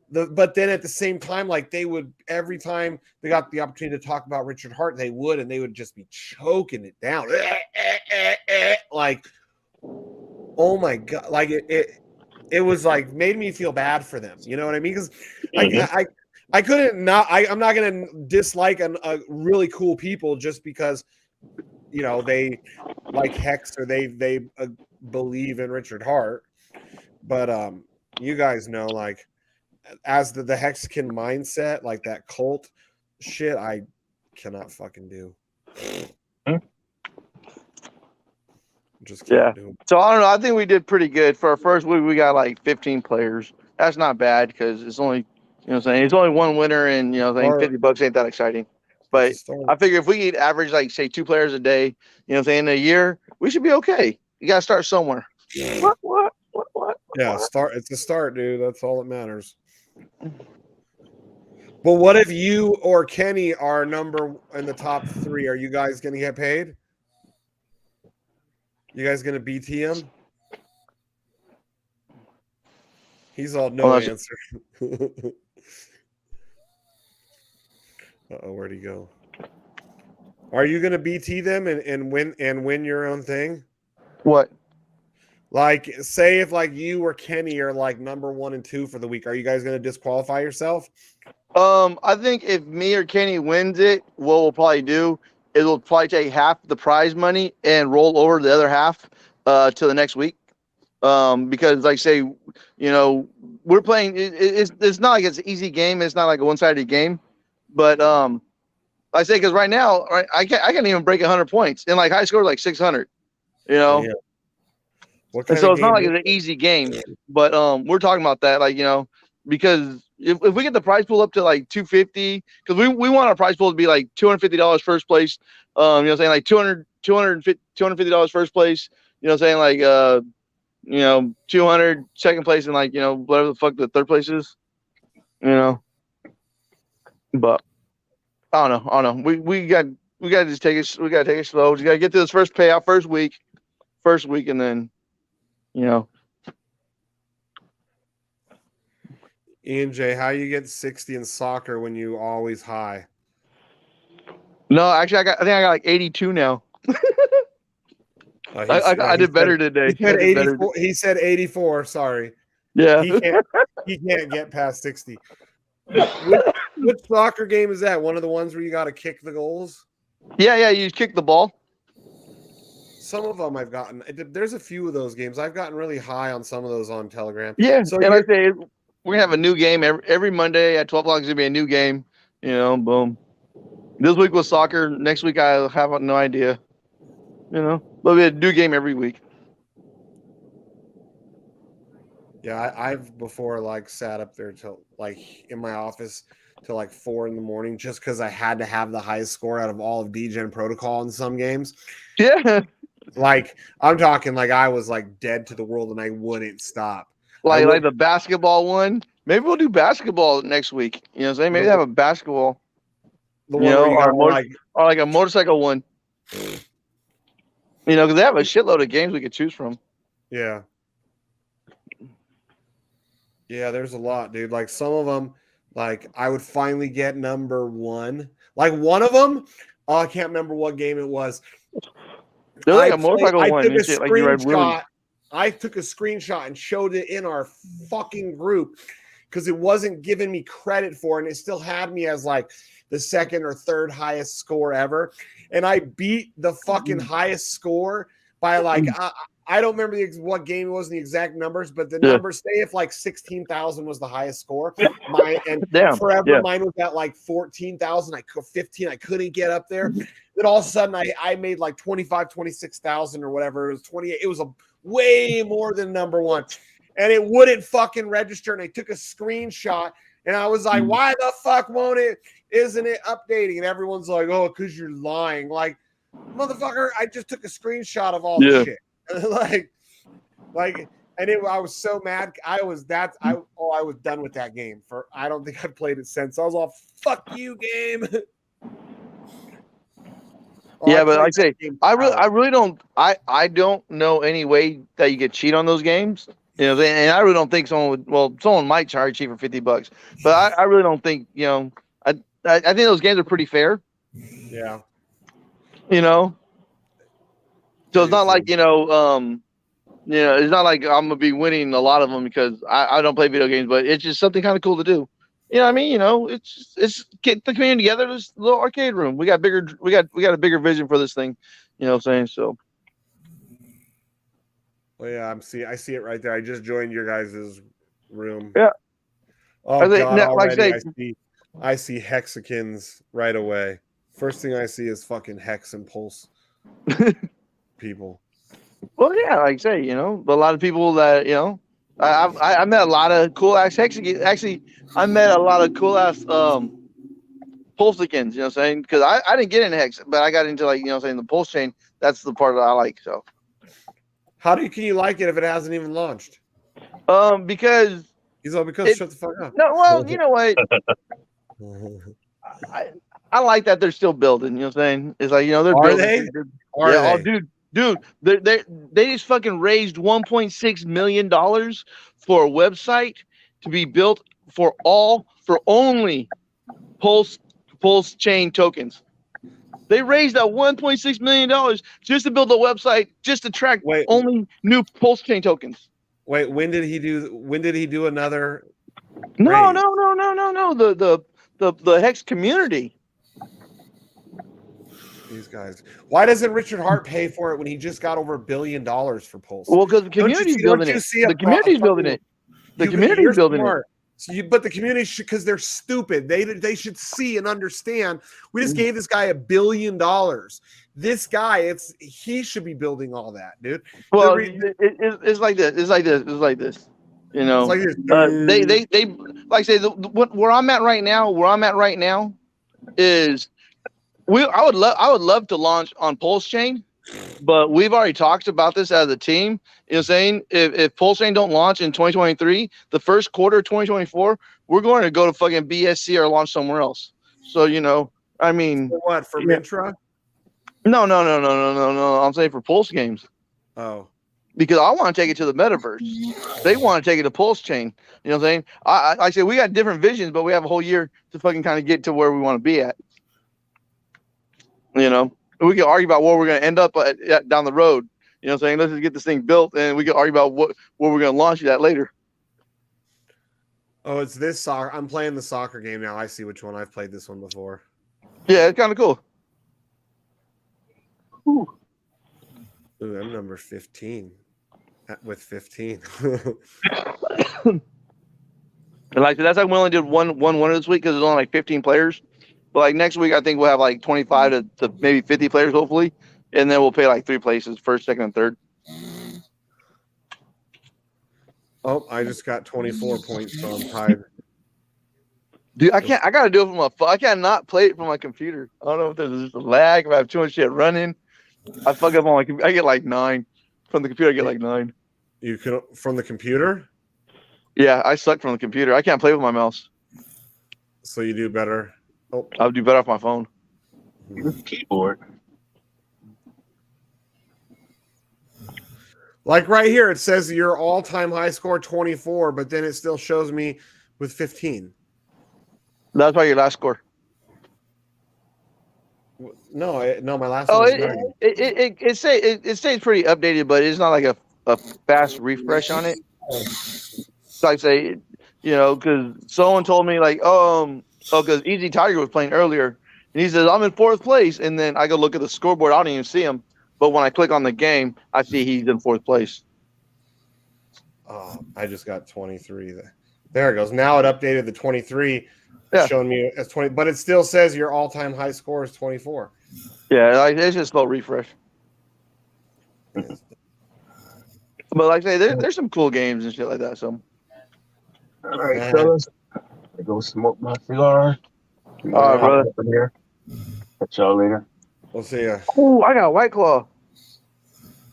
then at the same time, like they would, every time they got the opportunity to talk about Richard Hart, they would just be choking it down. Like, oh my God. Like it was like made me feel bad for them. You know what I mean? Because I couldn't not, I'm not going to dislike a really cool people just because, you know, they like Hex or they believe in Richard Hart. But you guys know, like, as the Hexagon mindset, like that cult shit, I cannot fucking do. Just can't do it. So I don't know. I think we did pretty good for our first week. We got like 15 players. That's not bad because it's only, you know what I'm saying, it's only one winner, and you know, I think $50 ain't that exciting. But I figure if we could average like say 2 players a day, you know what I'm saying, in a year, we should be okay. You gotta start somewhere. What? Yeah, it's a start, dude. That's all that matters. But what if you or Kenny are number in the top 3? Are you guys gonna get paid? You guys gonna BT him? He's all no answer. Uh-oh, where'd he go? Are you gonna BT them and win your own thing? What? Like, say if like you or Kenny are like number 1 and 2 for the week, are you guys gonna disqualify yourself? I think if me or Kenny wins it, what we'll probably do is we'll probably take half the prize money and roll over the other half to the next week. Because like say, you know, we're playing. It's not like it's an easy game. It's not like a one-sided game, but I say because right now, right, I can't even break 100 points, and like high score like 600. You know. Yeah. And so it's not like it's an easy game, but we're talking about that, like, you know, because if we get the prize pool up to like 250, because we want our prize pool to be like $250 first place, you know what I'm saying, like $250 first place, you know what I'm saying, like you know, 200 second place, and like, you know, whatever the fuck the third place is, you know. But I don't know. We gotta just take it. We gotta take it slow. We gotta get to this first payout first week, and then, you know. Ian J, how you get 60 in soccer when you always high? No, actually, I think I got like 82 now. I did better today. He said 84. He said 84. Sorry. Yeah. He can't get past 60. Which soccer game is that? One of the ones where you got to kick the goals? Yeah. You kick the ball. Some of them I've gotten. There's a few of those games. I've gotten really high on some of those on Telegram. Yeah. So and I say we're gonna have a new game every Monday at 12 o'clock. It's gonna be a new game. You know, boom. This week was soccer. Next week I have no idea. You know, but we had a new game every week. Yeah, I've before like sat up there till like in my office till like 4 a.m. just because I had to have the highest score out of all of DGen Protocol in some games. Yeah. Like I'm talking like I was like dead to the world and I wouldn't stop. Like the basketball one. Maybe we'll do basketball next week. You know what I'm saying? Maybe they have a basketball. The one where you got or like a motorcycle one. You know, because they have a shitload of games we could choose from. Yeah. Yeah, there's a lot, dude. Like some of them, like I would finally get number 1. Like one of them, I can't remember what game it was. They're like a motorcycle one. I took a screenshot and showed it in our fucking group because it wasn't giving me credit for it, and it still had me as like the second or third highest score ever. And I beat the fucking highest score by like I don't remember what game it was, the exact numbers, but the numbers, say if like 16,000 was the highest score, mine was at like 14,000, 15, I couldn't get up there. Then all of a sudden I made like 25, 26,000 or whatever. It was 28. It was a way more than number one. And it wouldn't fucking register. And I took a screenshot and I was like, why the fuck isn't it updating? And everyone's like, oh, because you're lying. Like, motherfucker, I just took a screenshot of all the shit. I was so mad. I was done with that game. I don't think I've played it since. I was all, fuck you, game. Yeah, but like I say, I really don't. I don't know any way that you could cheat on those games. You know, and I really don't think someone would. Well, someone might charge you for $50, but I really don't think. You know, I think those games are pretty fair. Yeah. You know, so it's not like it's not like I'm gonna be winning a lot of them because I don't play video games, but it's just something kind of cool to do. You know what I mean? You know, it's get the community together. This little arcade room. We got a bigger vision for this thing. You know what I'm saying? So. Well, yeah, I see it right there. I just joined your guys' room. Yeah. Oh God! Already, I see Hexicans right away. First thing I see is fucking Hex and Pulse people. Well, yeah, like I say, but a lot of people that I met a lot of cool ass Hexicans. Actually, I met a lot of cool ass Pulsicans. You know what I'm saying? Because I didn't get into Hex, but I got into the Pulse chain. That's the part that I like. So. Can you like it if it hasn't even launched? Because shut the fuck up. No, well, you know what? I like that they're still building. You know what I'm saying? It's like they're building. Are they? Oh, dude, they just fucking raised $1.6 million for a website to be built for only Pulse chain tokens. They raised that $1.6 million just to build a website just to track only new Pulse chain tokens. Wait, when did he do another? No. The Hex community. These guys. Why doesn't Richard Hart pay for it when he just got over $1 billion for Pulse? Well, because the community's building it. The community's building it. The community's building it. But the community should, because they're stupid. They should see and understand. We just gave this guy $1 billion. This guy, he should be building all that, dude. Well, it's like this. It's like this. You know, it's like this. They like I say where I'm at right now is I would love to launch on Pulse Chain, but we've already talked about this as a team. You know what I'm saying? If Pulse Chain don't launch in 2023, the first quarter of 2024, we're going to go to fucking BSC or launch somewhere else. So, I mean. For what? For Mintra? No. I'm saying for Pulse games. Oh. Because I want to take it to the metaverse. They want to take it to Pulse Chain. You know what I'm saying? I say we got different visions, but we have a whole year to fucking kind of get to where we want to be at. We can argue about where we're going to end up down the road. You know what I'm saying? Let's just get this thing built, and we can argue about where we're going to launch it at later. Oh, it's this soccer. I'm playing the soccer game now. I see which one. I've played this one before. Yeah, it's kind of cool. Ooh, I'm number 15 with 15. And that's like we only did one winner this week because there's only like 15 players. But like next week, I think we'll have like 25 to maybe 50 players, hopefully. And then we'll pay like 3 places, first, second, and third. Oh, I just got 24 points, so I'm tied. Dude, I gotta do it from my phone. I cannot play it from my computer. I don't know if there's just a lag, if I have too much shit running. I fuck up on my computer. I get like 9. From the computer, I get like 9. You can from the computer? Yeah, I suck from the computer. I can't play with my mouse. So you do better. Oh. I'll do better off my phone. Keyboard. Like right here, it says your all-time high score 24, but then it still shows me with 15. That's why your last score. No, my last one was it stays pretty updated, but it's not like a fast refresh on it. So I say, because someone told me like, because Easy Tiger was playing earlier, and he says I'm in 4th place, and then I go look at the scoreboard, I don't even see him. But when I click on the game, I see he's in 4th place. Oh, I just got 23. There it goes. Now it updated the 23, showing me as 20, but it still says your all-time high score is 24. Yeah, it's just slow refresh. But like I say, there's some cool games and shit like that. So, all right, fellas, I go smoke my cigar. All right, brother. From here. Catch y'all later. We'll see ya. Oh, I got a White Claw.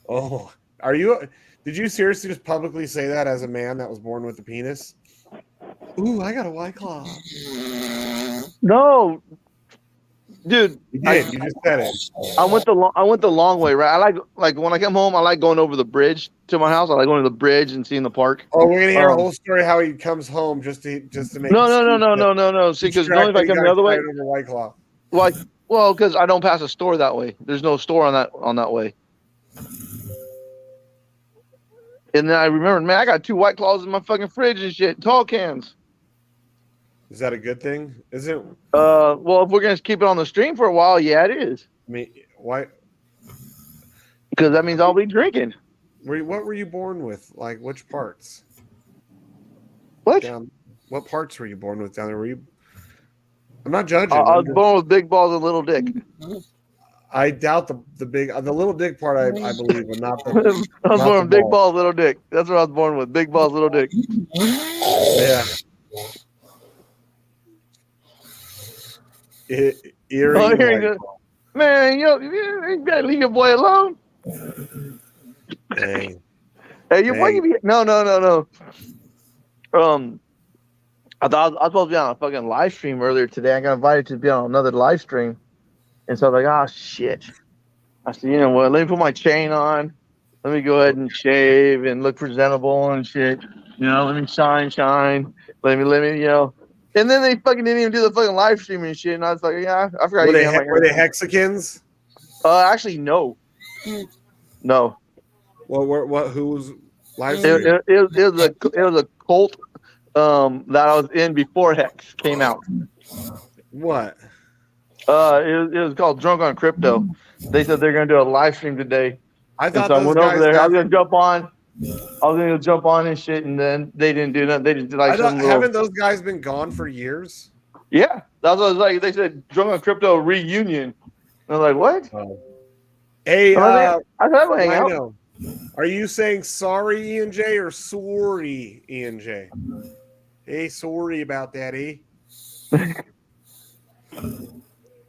Oh, are you? Did you seriously just publicly say that as a man that was born with a penis? Ooh, I got a White Claw. No, dude. You did. You just said it. I went the long way, right? I like when I come home, I like going over the bridge to my house. I like going to the bridge and seeing the park. Oh, we're gonna hear a whole story how he comes home just to make. No. See, because only if I come the other way. Over White Claw. Well, because I don't pass a store that way. There's no store on that way. And then I remembered, man, I got 2 White Claws in my fucking fridge and shit, tall cans. Is that a good thing? Is it? Well, if we're gonna keep it on the stream for a while, yeah, it is. I mean, why? Because that means I'll be drinking. What were you born with? Like, which parts? What? What parts were you born with down there? Were you? I'm not judging. I was born with big balls and little dick. I doubt the little dick part. I believe, but not the. I was born with big balls, little dick. That's what I was born with. Big balls, little dick. Yeah. Eerie. Man, you gotta leave your boy alone. Dang. Hey, your boy can be no. I thought I was supposed to be on a fucking live stream earlier today. I got invited to be on another live stream, and so I was like, oh shit. I said, you know what? Let me put my chain on. Let me go ahead and shave and look presentable and shit. You know, let me shine. Let me, you know. And then they fucking didn't even do the fucking live stream and shit. And I was like, yeah, I forgot. Were they Hexicans? Actually, no. No. Well, who was live streaming? It was a cult that I was in before Hex came out. What? It was called Drunk on Crypto. They said they're gonna do a live stream today. I thought so I went over there. I was gonna jump on. I was gonna jump on and shit, and then they didn't do nothing. They just did like haven't those guys been gone for years? Yeah, that's what I was like. They said Drunk on Crypto reunion. I was like, what? Oh. Hey, I thought hang out. Are you saying sorry, ENJ, or sorry, ENJ? Hey, sorry about that, eh?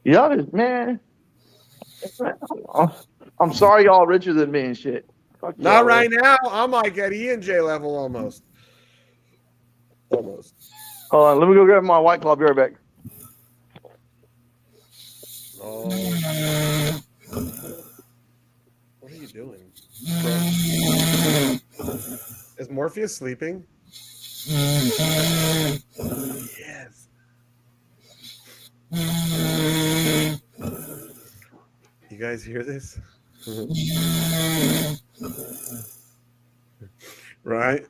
Y'all just, man. I'm sorry y'all richer than me and shit. Fuck Not right now. I'm like at ENJ level almost. Almost. Hold on, let me go grab my White Claw. I'll be right back. Oh. What are you doing? Is Morpheus sleeping? Yes. You guys hear this? Right?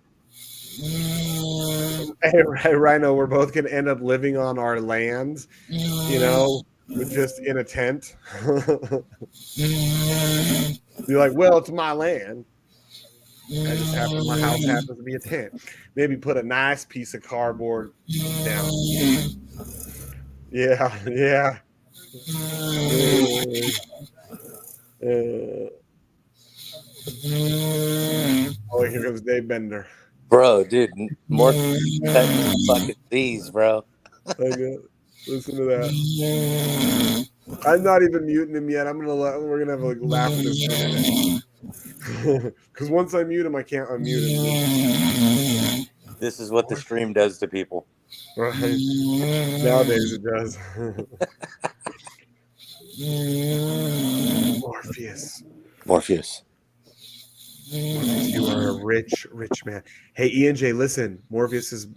Hey, Rhino, we're both going to end up living on our land, you know, just in a tent. You're like, well, it's my land. My house happens to be a tent. Maybe put a nice piece of cardboard down. Yeah. Oh, here comes Dave Bender. Bro, dude, more fucking these, bro. Listen to that. I'm not even muting him yet. We're gonna have a laugh at this because once I mute him, I can't unmute him. This is what the stream does to people. Right. Nowadays it does. Morpheus, you are a rich man. Hey, ENJ, listen. Morpheus is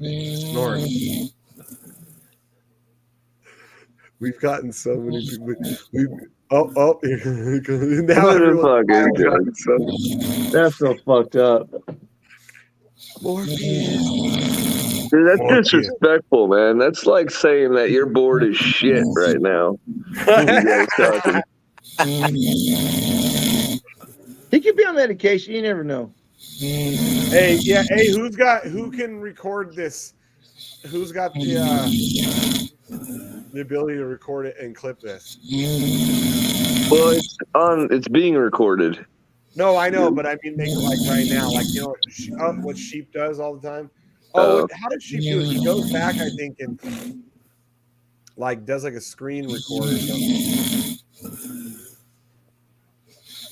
snoring. We've gotten so many people. Now That's so fucked up. Morpheus. Dude, that's disrespectful, man. That's like saying that your board is shit right now. He could be on medication. You never know. Hey, yeah. Hey, who can record this? Who's got the ability to record it and clip this? Well, it's being recorded. No, I know, but I mean, make it like right now, like you know what Sheep does all the time. Oh, how does Sheep do it? He goes back, I think, and like does like a screen record or something.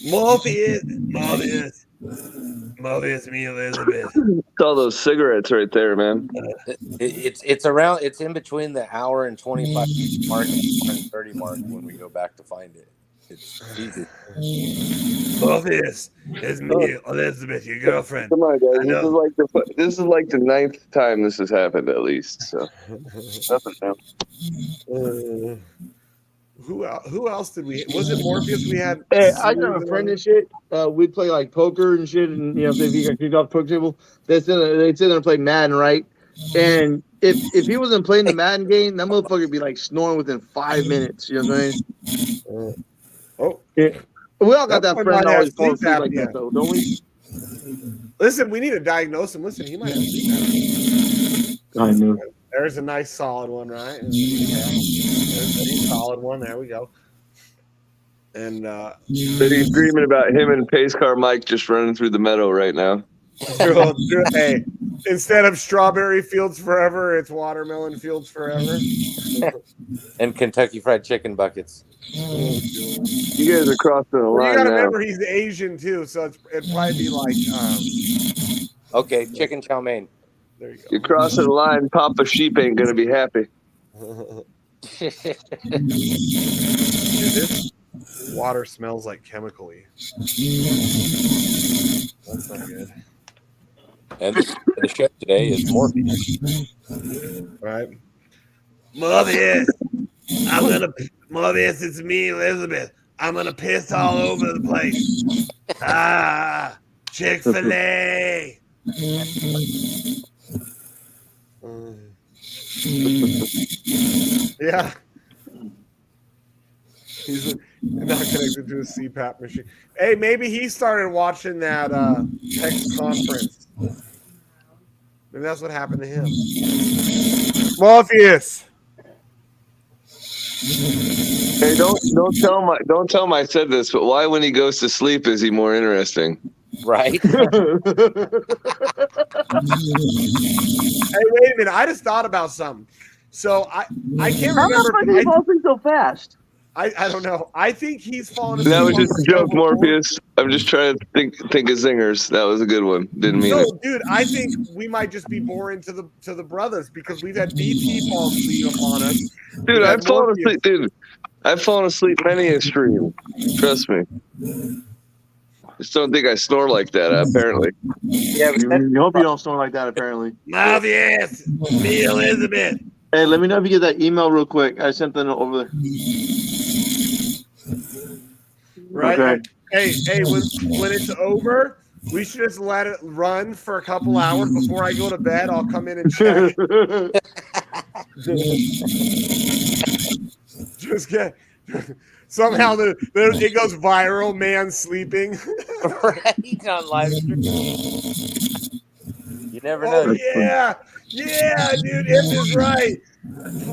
Morpheus, me, Elizabeth. It's all those cigarettes right there, man. It's around. It's in between the hour and 25 mark and 30 mark when we go back to find it. It's easy. Morpheus, it's me, Elizabeth, your girlfriend. Come on, guys. This is like the 9th time this has happened, at least. So nothing now. Who else did we? Was it Morpheus? We had. Hey, I got a friend and shit. We'd play like poker and shit, and you know, if he got kicked off the poker table, they'd sit there and play Madden, right? And if he wasn't playing the Madden game, that motherfucker would be like snoring within 5 minutes. You know what I mean? Yeah. We all got that friend that always falls asleep like that, though, don't we? Listen, we need to diagnose him. Listen, he might have sleep apnea. I know. There's a nice solid one, right? There's a solid one. There we go. And But he's dreaming about him and Pace Car Mike just running through the meadow right now. Hey, instead of strawberry fields forever, it's watermelon fields forever. And Kentucky Fried Chicken buckets. You guys are crossing the line. You gotta now. remember he's Asian too, so it'd probably be like okay, chicken chow mein. There you go. You're crossing the line. Papa Sheep ain't gonna be happy. Dude, this water smells like chemically. That's not good. And the show today is Morpheus. Right. Morpheus, it's me, Elizabeth. I'm gonna piss all over the place. Chick-fil-A. Yeah. He's not connected to a CPAP machine. Hey, maybe he started watching that text conference. Maybe that's what happened to him. Morpheus. Hey, don't tell him I said this, but why when he goes to sleep is he more interesting? Right. Hey, wait a minute. I just thought about something. So I can't remember. How the fuck did he fall asleep so fast? I don't know. I think he's fallen asleep. That was just a joke, Morpheus. I'm just trying to think of zingers. That was a good one. Didn't mean it. Dude, I think we might just be boring to the brothers because we've had BT fall asleep upon us. Dude, I've fallen asleep. Dude, I've fallen asleep many a stream. Trust me. Just don't think I snore like that. Apparently. Yeah, you hope you don't snore like that. Apparently. Morpheus, me, Elizabeth. Hey, let me know if you get that email real quick. I sent that over there. Right. Okay. Hey, when it's over, we should just let it run for a couple hours before I go to bed. I'll come in and check. Just get somehow it goes viral. Man sleeping. Right on live stream. You never know. Oh, yeah, dude, F is right.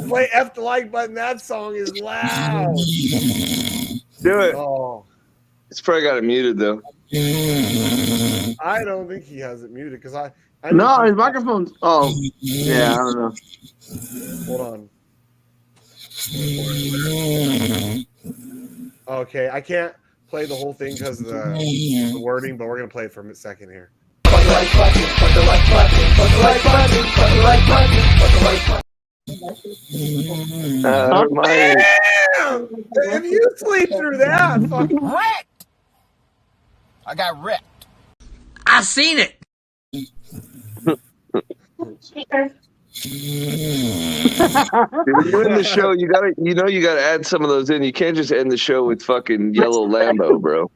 Play F the like button. That song is loud. Do it. Oh. It's probably got it muted though. I don't think he has it muted because I no, his microphone's. Oh, yeah, I don't know. Hold on. Okay, I can't play the whole thing because of the wording, but we're gonna play it for a second here. Damn! If you sleep through that, fucking wrecked. I got wrecked. I seen it. When you end the show, you gotta add some of those in. You can't just end the show with fucking Yellow Lambo, bro.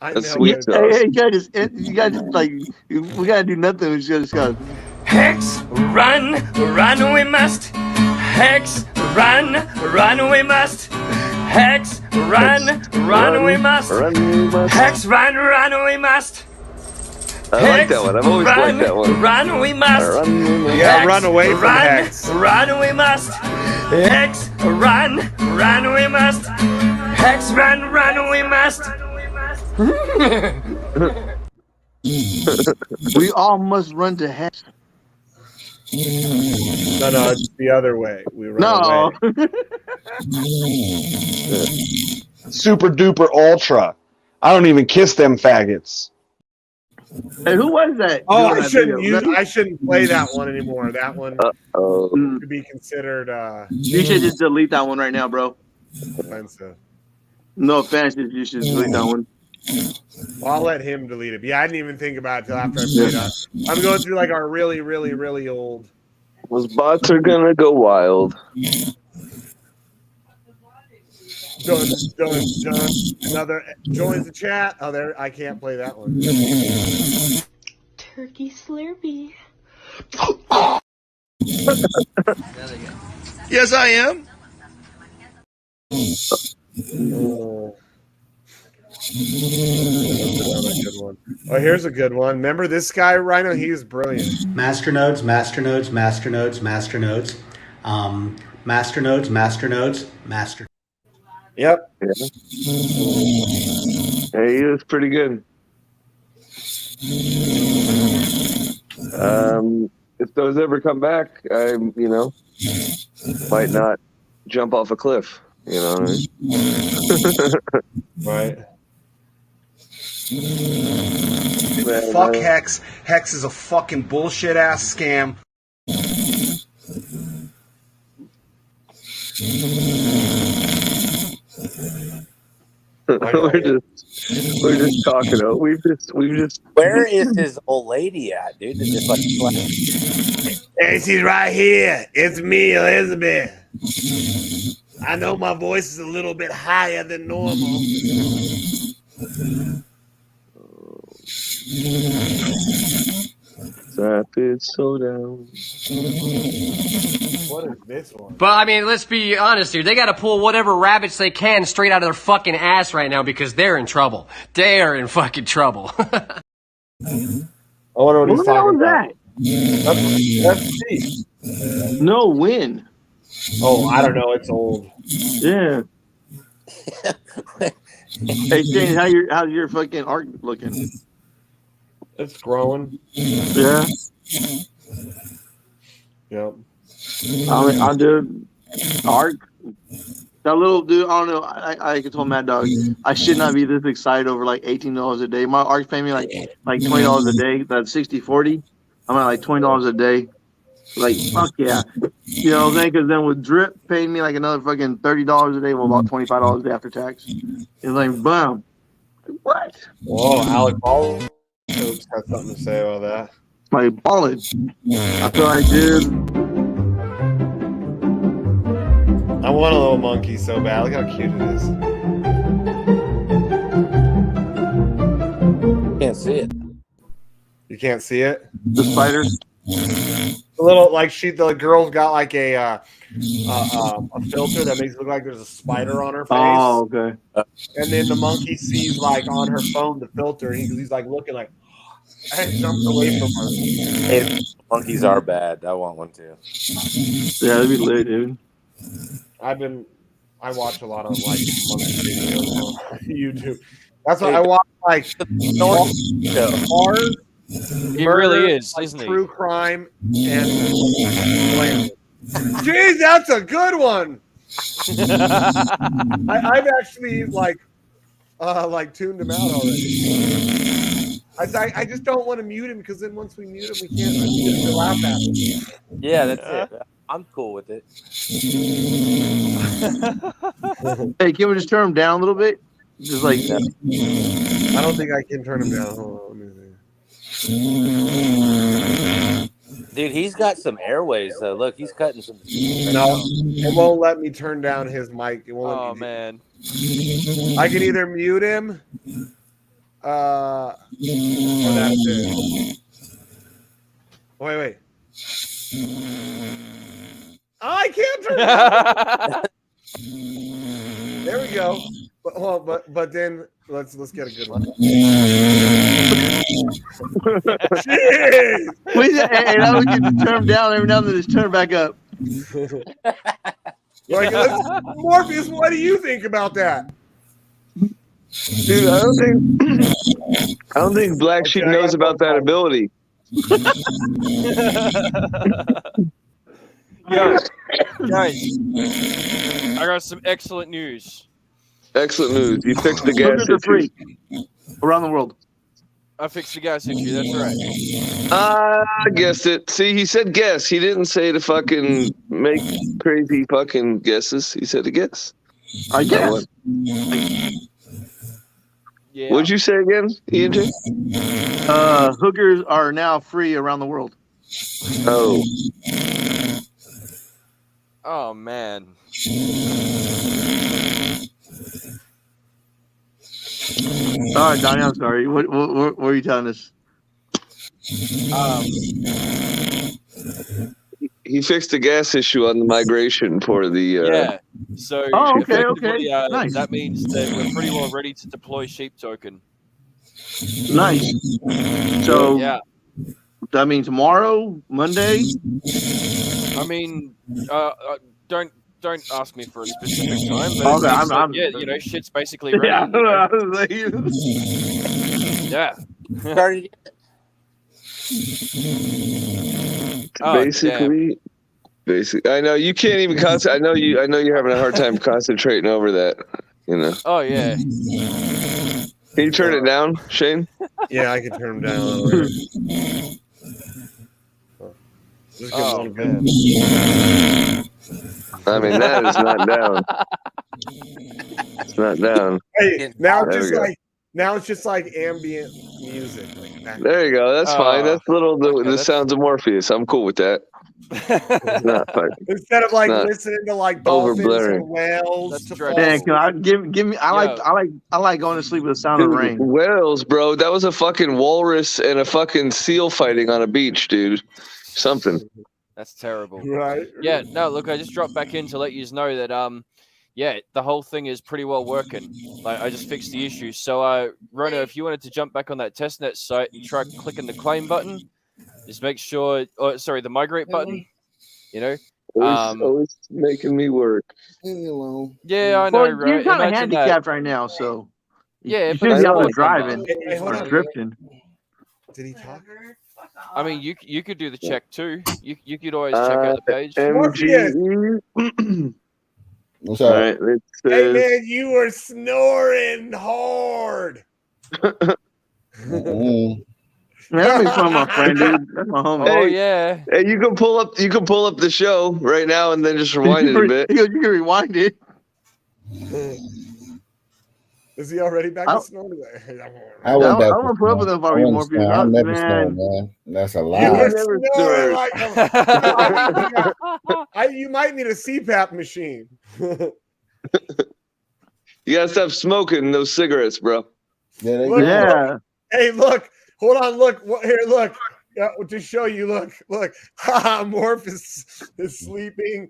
That's sweet sauce. Hey, you gotta like, we gotta do nothing. We just gotta. Hex, run, we must. Hex, run, we must. Hex, run, run, we must. Hex, run, run, we must. I like that one. I've always liked that one. Run, we must. Yeah, run away from Hex. Run, we must. Hex, run, run, we must. Hex, run, run, we must. We all must run to Hex. No, it's the other way. We run No. away. Super duper ultra. I don't even kiss them faggots. Hey, who was that? Oh, doing I that shouldn't video? use. I shouldn't play that one anymore. That one could be considered You should just delete that one right now, bro. offensive. No offense, you should delete that one. Well, I'll let him delete it. But yeah, I didn't even think about it till after I played it. I'm going through like our really, really, really old. Those bots are gonna go wild. Dun. Another joins the chat. Oh, there. I can't play that one. Turkey Slurpee. Yes, I am. Oh. Oh, here's a good one. Remember this guy, Rhino? He's brilliant. Masternodes, masternodes, masternodes, masternodes. Masternodes, masternodes, master. Yep. Yeah. Hey, he was pretty good. If those ever come back, I might not jump off a cliff. You know what I mean? Right. Man, Fuck Hex. Hex is a fucking bullshit ass scam. we're just talking. We've just. Where is his old lady at, dude? It's just like. Hey, she's right here. It's me, Elizabeth. I know my voice is a little bit higher than normal. Rapid slowdown. What is this one? But I mean, let's be honest here. They got to pull whatever rabbits they can straight out of their fucking ass right now because they're in trouble. They are in fucking trouble. I wonder what he's talking about. That's cheap. No win. Oh, I don't know. It's old. Yeah. Hey Shane, how's your fucking art looking? It's growing. Yeah. Yep. I'll do art. That little dude, I don't know. I told Mad Dog, I should not be this excited over like $18 a day. My art's paying me like $20 a day. That's 60-40. I'm at like $20 a day. Like, fuck yeah. You know what I'm saying? Because then with Drip paying me like another fucking $30 a day, well, about $25 a day after tax. It's like, boom. What? Whoa, Alec Ball has something to say about that. Like, ballin'. I feel like, dude. I want a little monkey so bad. Look how cute it is. Can't see it. You can't see it? The spider? A little like the girl's got like a filter that makes it look like there's a spider on her face. Oh, okay. And then the monkey sees like on her phone the filter, and he's like looking like, I jumped away from her. Hey, monkeys are bad. I want one too. Yeah, that'd be lit, dude. I watch a lot of like monkey videos on YouTube. That's what I watch, like horror. He really is, isn't he? True crime and Jeez, that's a good one. I've actually like tuned him out already. I just don't want to mute him because then once we mute him, we can't laugh at him. Yeah, that's it. I'm cool with it. Hey, can we just turn him down a little bit? Just like I don't think I can turn him down. Hold on, let me see. Dude, he's got some airways though. Look, he's cutting some. No, it won't let me turn down his mic. It won't let me man. I can either mute him, or that's it. Wait. Oh, I can't turn it down. There we go. But then let's get a good one. Jeez. Hey, now we can turn down every now and then. Just turn back up. Like, Morpheus, what do you think about that? Dude, I don't think Black Sheep knows about that ability. Yo, guys, I got some excellent news. Excellent news. You fixed the gas Hookers are free around the world. I fixed the gas issue. That's right. I guessed it. See, he said guess. He didn't say to fucking make crazy fucking guesses. He said to guess. I guess. Yeah. What'd you say again, EJ? Hookers are now free around the world. Oh. Oh man. All right, Donnie, I'm sorry. What were you telling us? He fixed the gas issue on the migration for the. Yeah. So okay. Nice. That means that we're pretty well ready to deploy Sheep Token. Nice. So yeah. That means tomorrow, Monday. I mean, don't ask me for a specific time. But okay, I'm yeah, you know, shit's basically ready. Yeah. Started. Basically. I know you can't even concentrate. I know you're having a hard time concentrating over that. You know. Oh yeah. Can you turn it down, Shane? Yeah, I can turn them down. Oh man. I mean, that is not down. It's not down. Hey, now it's just like ambient music. Like there you go. That's fine. That's the sounds of Morpheus. I'm cool with that. It's not fine. Instead of like listening to like dolphins overblaring. and whales. Man, can I give me? I like going to sleep with the sound of rain. Whales, bro. That was a fucking walrus and a fucking seal fighting on a beach, dude. Something. That's terrible. Right. Yeah. No. Look, I just dropped back in to let you know that yeah, the whole thing is pretty well working. Like I just fixed the issue. So Rona, if you wanted to jump back on that testnet site and try clicking the claim button, just make sure. Oh, sorry, the migrate button. You know. Always making me work. Yeah, I know, right? You're kind of handicapped right now, so yeah, you shouldn't be out there driving hold or on. drifting. Did he talk? I mean, you could do the check too. You could always check out the page. MGE. What's All up? right, it Hey says, man, you were snoring hard. That makes fun of my friend, dude. That's my homie. Oh yeah. Hey, you can pull up the show right now and then just rewind it a bit. You can rewind it. Is he already back to snoring? I went back. I won't put up with him if I were Morpheus. I never Man. snore, man. That's a You lie. were snoring like you might need a CPAP machine. You gotta stop smoking those cigarettes, bro. Look. Hey, look. Hold on. Look. Here, look. To show you. Look. Morpheus is sleeping.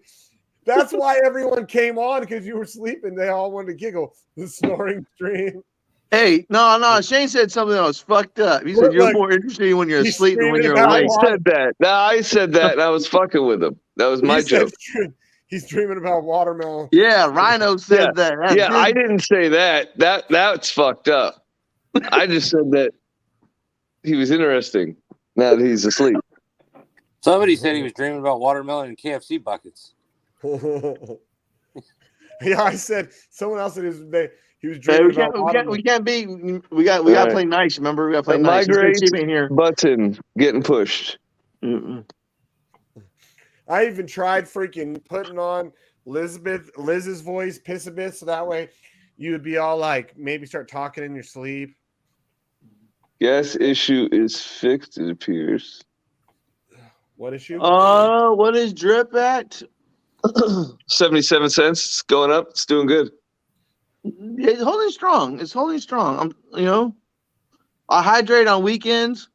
That's why everyone came on, because you were sleeping. They all wanted to giggle. The snoring stream. Hey, no. Shane said something that was fucked up. He said you're more interesting when you're asleep than when you're awake. I said that. No, I said that, and I was fucking with him. That was my joke. He's dreaming about watermelon. Yeah, Rhino said that. Yeah, I didn't say that. That's fucked up. I just said that he was interesting now that he's asleep. Somebody said he was dreaming about watermelon and KFC buckets. Yeah, I said someone else said he was dreaming about watermelon. We gotta play nice. Remember, we gotta play nice. Migrate button getting pushed. I even tried freaking putting on Liz's voice, piss a bit, so that way you would be all like, maybe start talking in your sleep. Gas issue is fixed, it appears. What issue? What is drip at? 77 cents. It's going up. It's doing good. Yeah, it's holding strong. I hydrate on weekends,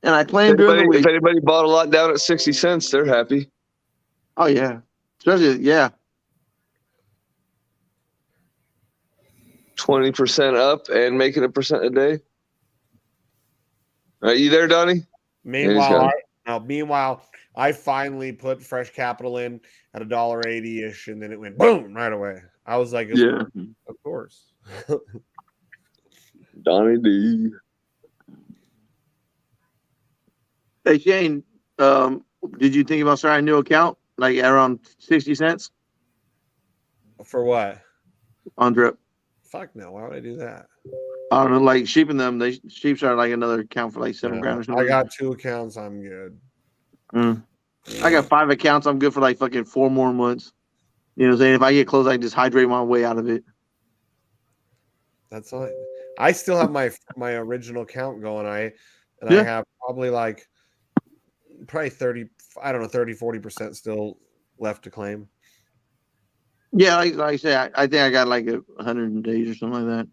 and I claim during the week. If anybody bought a lot down at 60 cents, they're happy. Oh yeah, especially yeah. 20% up and making a percent a day. Are you there, Donnie? Meanwhile, I finally put fresh capital in at $1.80 ish, and then it went boom right away. I was like, yeah, of course. Donnie D. Hey Shane, did you think about starting a new account like around 60 cents For what? on Drip? Fuck no. Why would I do that? I don't know, like Sheep and them. Sheep started like another account for like $7 grand or something. I got 2 accounts. I'm good. I got 5 accounts. I'm good for like fucking 4 more months. You know what I'm saying? If I get close, I can just hydrate my way out of it. That's all. I still have my original account going. I have probably 30, I don't know, 30-40% still left to claim. Yeah, like I say, I think I got like 100 days or something like that.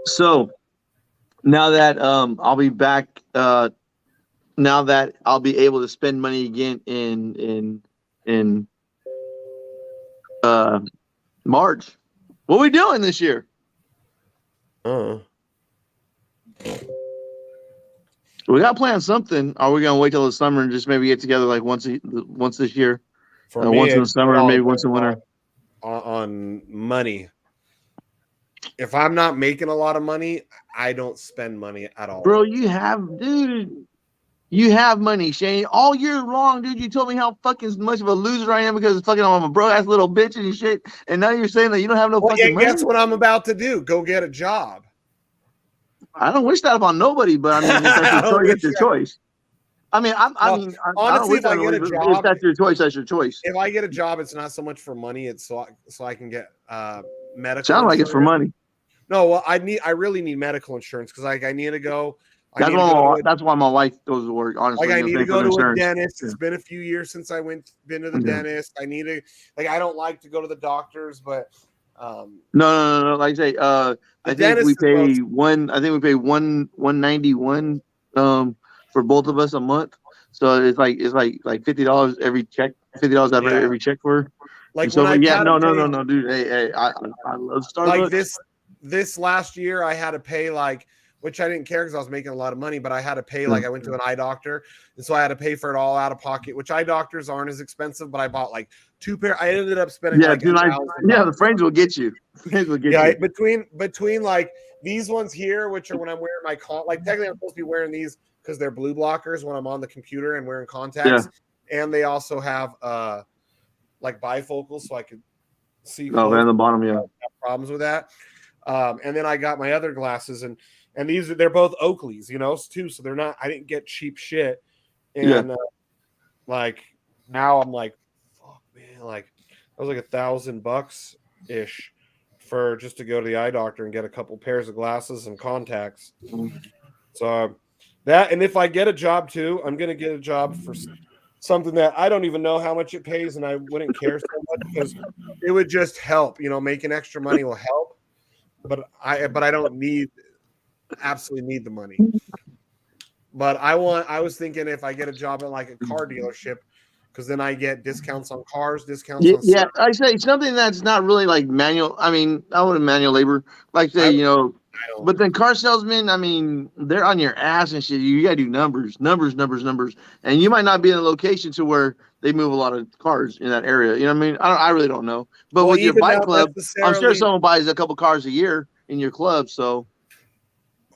So now that I'll be back, now that I'll be able to spend money again in March. What are we doing this year? We got to plan something. Are we gonna wait till the summer and just maybe get together like once this year? For me, once in the summer, maybe once in winter. On money. If I'm not making a lot of money, I don't spend money at all. Bro, you have money, Shane. All year long, dude. You told me how fucking much of a loser I am because fucking I'm a bro ass little bitch and shit. And now you're saying that you don't have no fucking money. Guess what I'm about to do? Go get a job. I don't wish that upon nobody, but I mean, if that's your choice, it's your choice. I mean, honestly, if I get a job, if that's your choice, that's your choice. If I get a job, it's not so much for money; it's so I can get medical. Sound like it's for money. No, well, I really need medical insurance because I need to go. That's why my wife goes to work. Honestly, I need to go to a dentist. It's been a few years since I been to the dentist. I need to I don't like to go to the doctors, but no. Like I say, I think we pay $191 for both of us a month. So it's like $50 every check. $50 out of every check for. Like so, when no, dude. Hey, I love Starbucks. Like this last year, I had to pay which I didn't care because I was making a lot of money, but I had to pay I went to an eye doctor, and so I had to pay for it all out of pocket. Which eye doctors aren't as expensive, but I bought 2 pair. I ended up spending the friends will get you. Friends will get you. Between these ones here, which are when I'm wearing my technically I'm supposed to be wearing these because they're blue blockers when I'm on the computer and wearing contacts, and they also have bifocals so I could see. Oh, and the bottom, I have problems with that. And then I got my other glasses, and they're both Oakleys, too. So they're not. I didn't get cheap shit, and now I'm like, fuck, man, that was $1,000 ish for just to go to the eye doctor and get a couple pairs of glasses and contacts. So that, and if I get a job too, I'm gonna get a job for something that I don't even know how much it pays, and I wouldn't care so much because it would just help. Making extra money will help, but I don't absolutely need the money. But I was thinking if I get a job at a car dealership, because then I get discounts on cars, discounts on service. I say something that's not really manual. I mean, I wouldn't manual labor, but then car salesmen, I mean, they're on your ass and shit. You gotta do numbers, and you might not be in a location to where they move a lot of cars in that area. You know what I mean? I really don't know. But with your bike club, I'm sure someone buys a couple cars a year in your club, so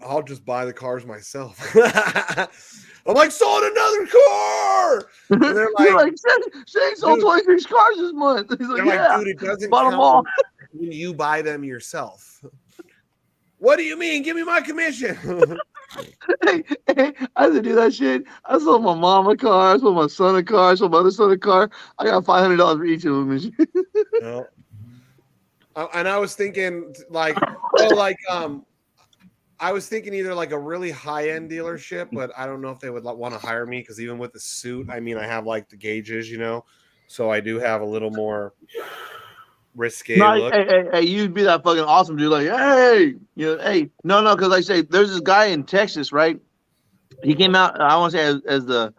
I'll just buy the cars myself. I'm sold another car. And they're Shane sold 26 cars this month. He's like, dude, it doesn't count when you buy them yourself. What do you mean? Give me my commission. hey, I had to do that shit. I sold my mom a car. I sold my son a car. I sold my other son a car. I got $500 for each of them. And I was thinking I was thinking either a really high-end dealership, but I don't know if they would want to hire me because even with the suit, I mean, I have the gauges, so I do have a little more risque look. Hey, you'd be that fucking awesome dude. Hey, no, because there's this guy in Texas, right? He came out. I want to say as the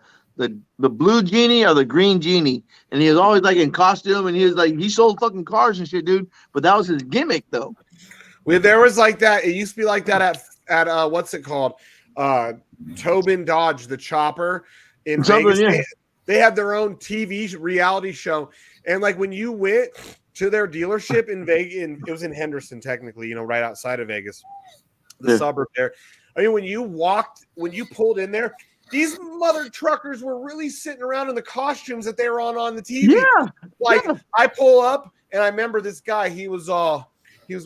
the blue genie or the green genie, and he was always like in costume, and he was like he sold fucking cars and shit, dude. But that was his gimmick, though. There was like that. It used to be like that at what's it called? Tobin Dodge, the chopper in Vegas. Yeah. They had their own TV reality show, and like when you went to their dealership in Vegas, it was in Henderson, technically, right outside of Vegas, the suburb there. I mean, when you pulled in there, these mother truckers were really sitting around in the costumes that they were on the TV. Yeah. I pull up and I remember this guy. He was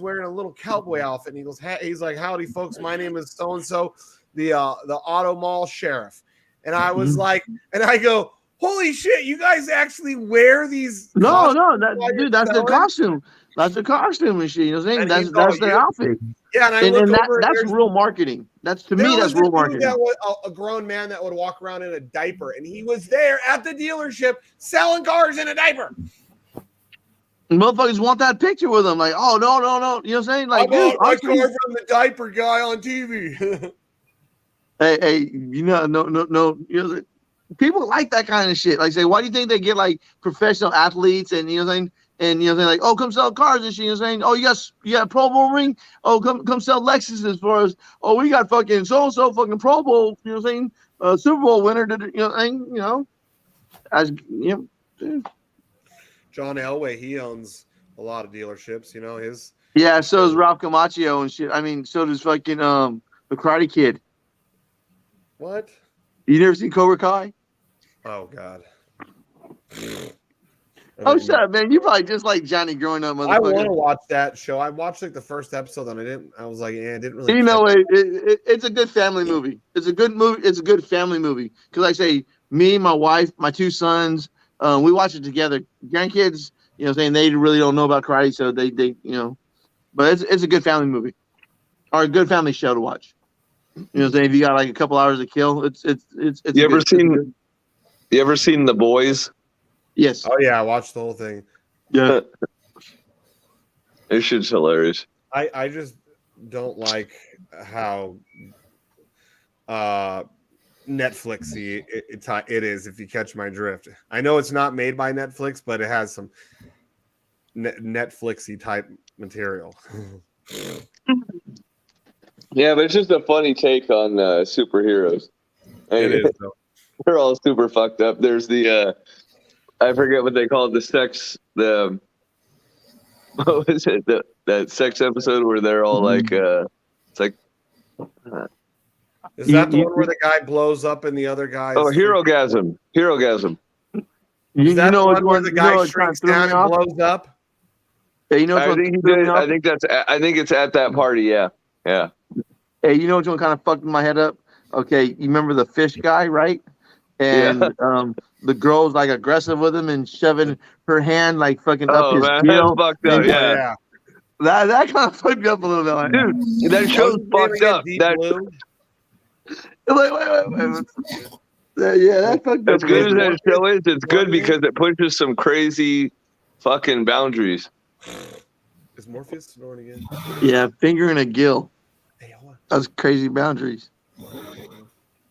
wearing a little cowboy outfit, and he's like, "Howdy, folks. My name is so and so, the Auto Mall sheriff." And I was like, and I go, "Holy shit! You guys actually wear these?" No, dude, that's the costume. That's the costume and shit. You know what I'm saying? That's their outfit. Yeah, and that's real marketing. That's real marketing. That was a grown man that would walk around in a diaper, and he was there at the dealership selling cars in a diaper. Motherfuckers want that picture with them, like, oh no. You know what I'm saying? Like, I bought my car from the diaper guy on TV. hey, no. People like that kind of shit. Like, say, why do you think they get like professional athletes and you know what I'm saying? And you know they're like, oh, come sell cars and shit. You know what I'm saying? Oh, you got a Pro Bowl ring? Oh, come sell Lexuses for us. Oh, we got fucking so fucking Pro Bowl. You know what I'm saying? Super Bowl winner. John Elway, he owns a lot of dealerships. His. Yeah, so does Ralph Camacho and shit. I mean, so does fucking the Karate Kid. What? You never seen Cobra Kai? Oh God. Oh, shut up, man! You probably just like Johnny growing up, motherfucker. I want to watch that show. I watched like the first episode, and I didn't. I was like, it didn't really. It's a good family movie. It's a good movie. It's a good family movie because, like, say, me, my wife, my two sons, we watch it together. Grandkids, saying they really don't know about karate, so they, but it's a good family movie or a good family show to watch. Saying if you got like a couple hours to kill, it's. You ever seen The Boys? Yes. Oh yeah, I watched the whole thing. Yeah. This shit's hilarious. I just don't like how Netflixy it is, if you catch my drift. I know it's not made by Netflix, but it has some Netflixy type material. Yeah, but it's just a funny take on superheroes. It is, though. They're all super fucked up. There's the I forget what they call it, what was it? That sex episode where they're all like it's like is that the one where the guy blows up and the other guy? Oh, Herogasm. Is that the one where the guy shrinks down and blows up? Yeah, I think he did. I think it's at that party. Yeah. Hey, you know what kind of fucked my head up? Okay, you remember the fish guy, right? And the girl's like aggressive with him and shoving her hand like fucking up his heel. Fucked up, yeah. That kind of fucked me up a little bit. Like, dude, that show's fucked up. Wait. Yeah, that fucked up. As good as that show is, it's good because it pushes some crazy fucking boundaries. Is Morpheus snoring again? Yeah, finger in a gill. Hey, hold on. That's crazy boundaries.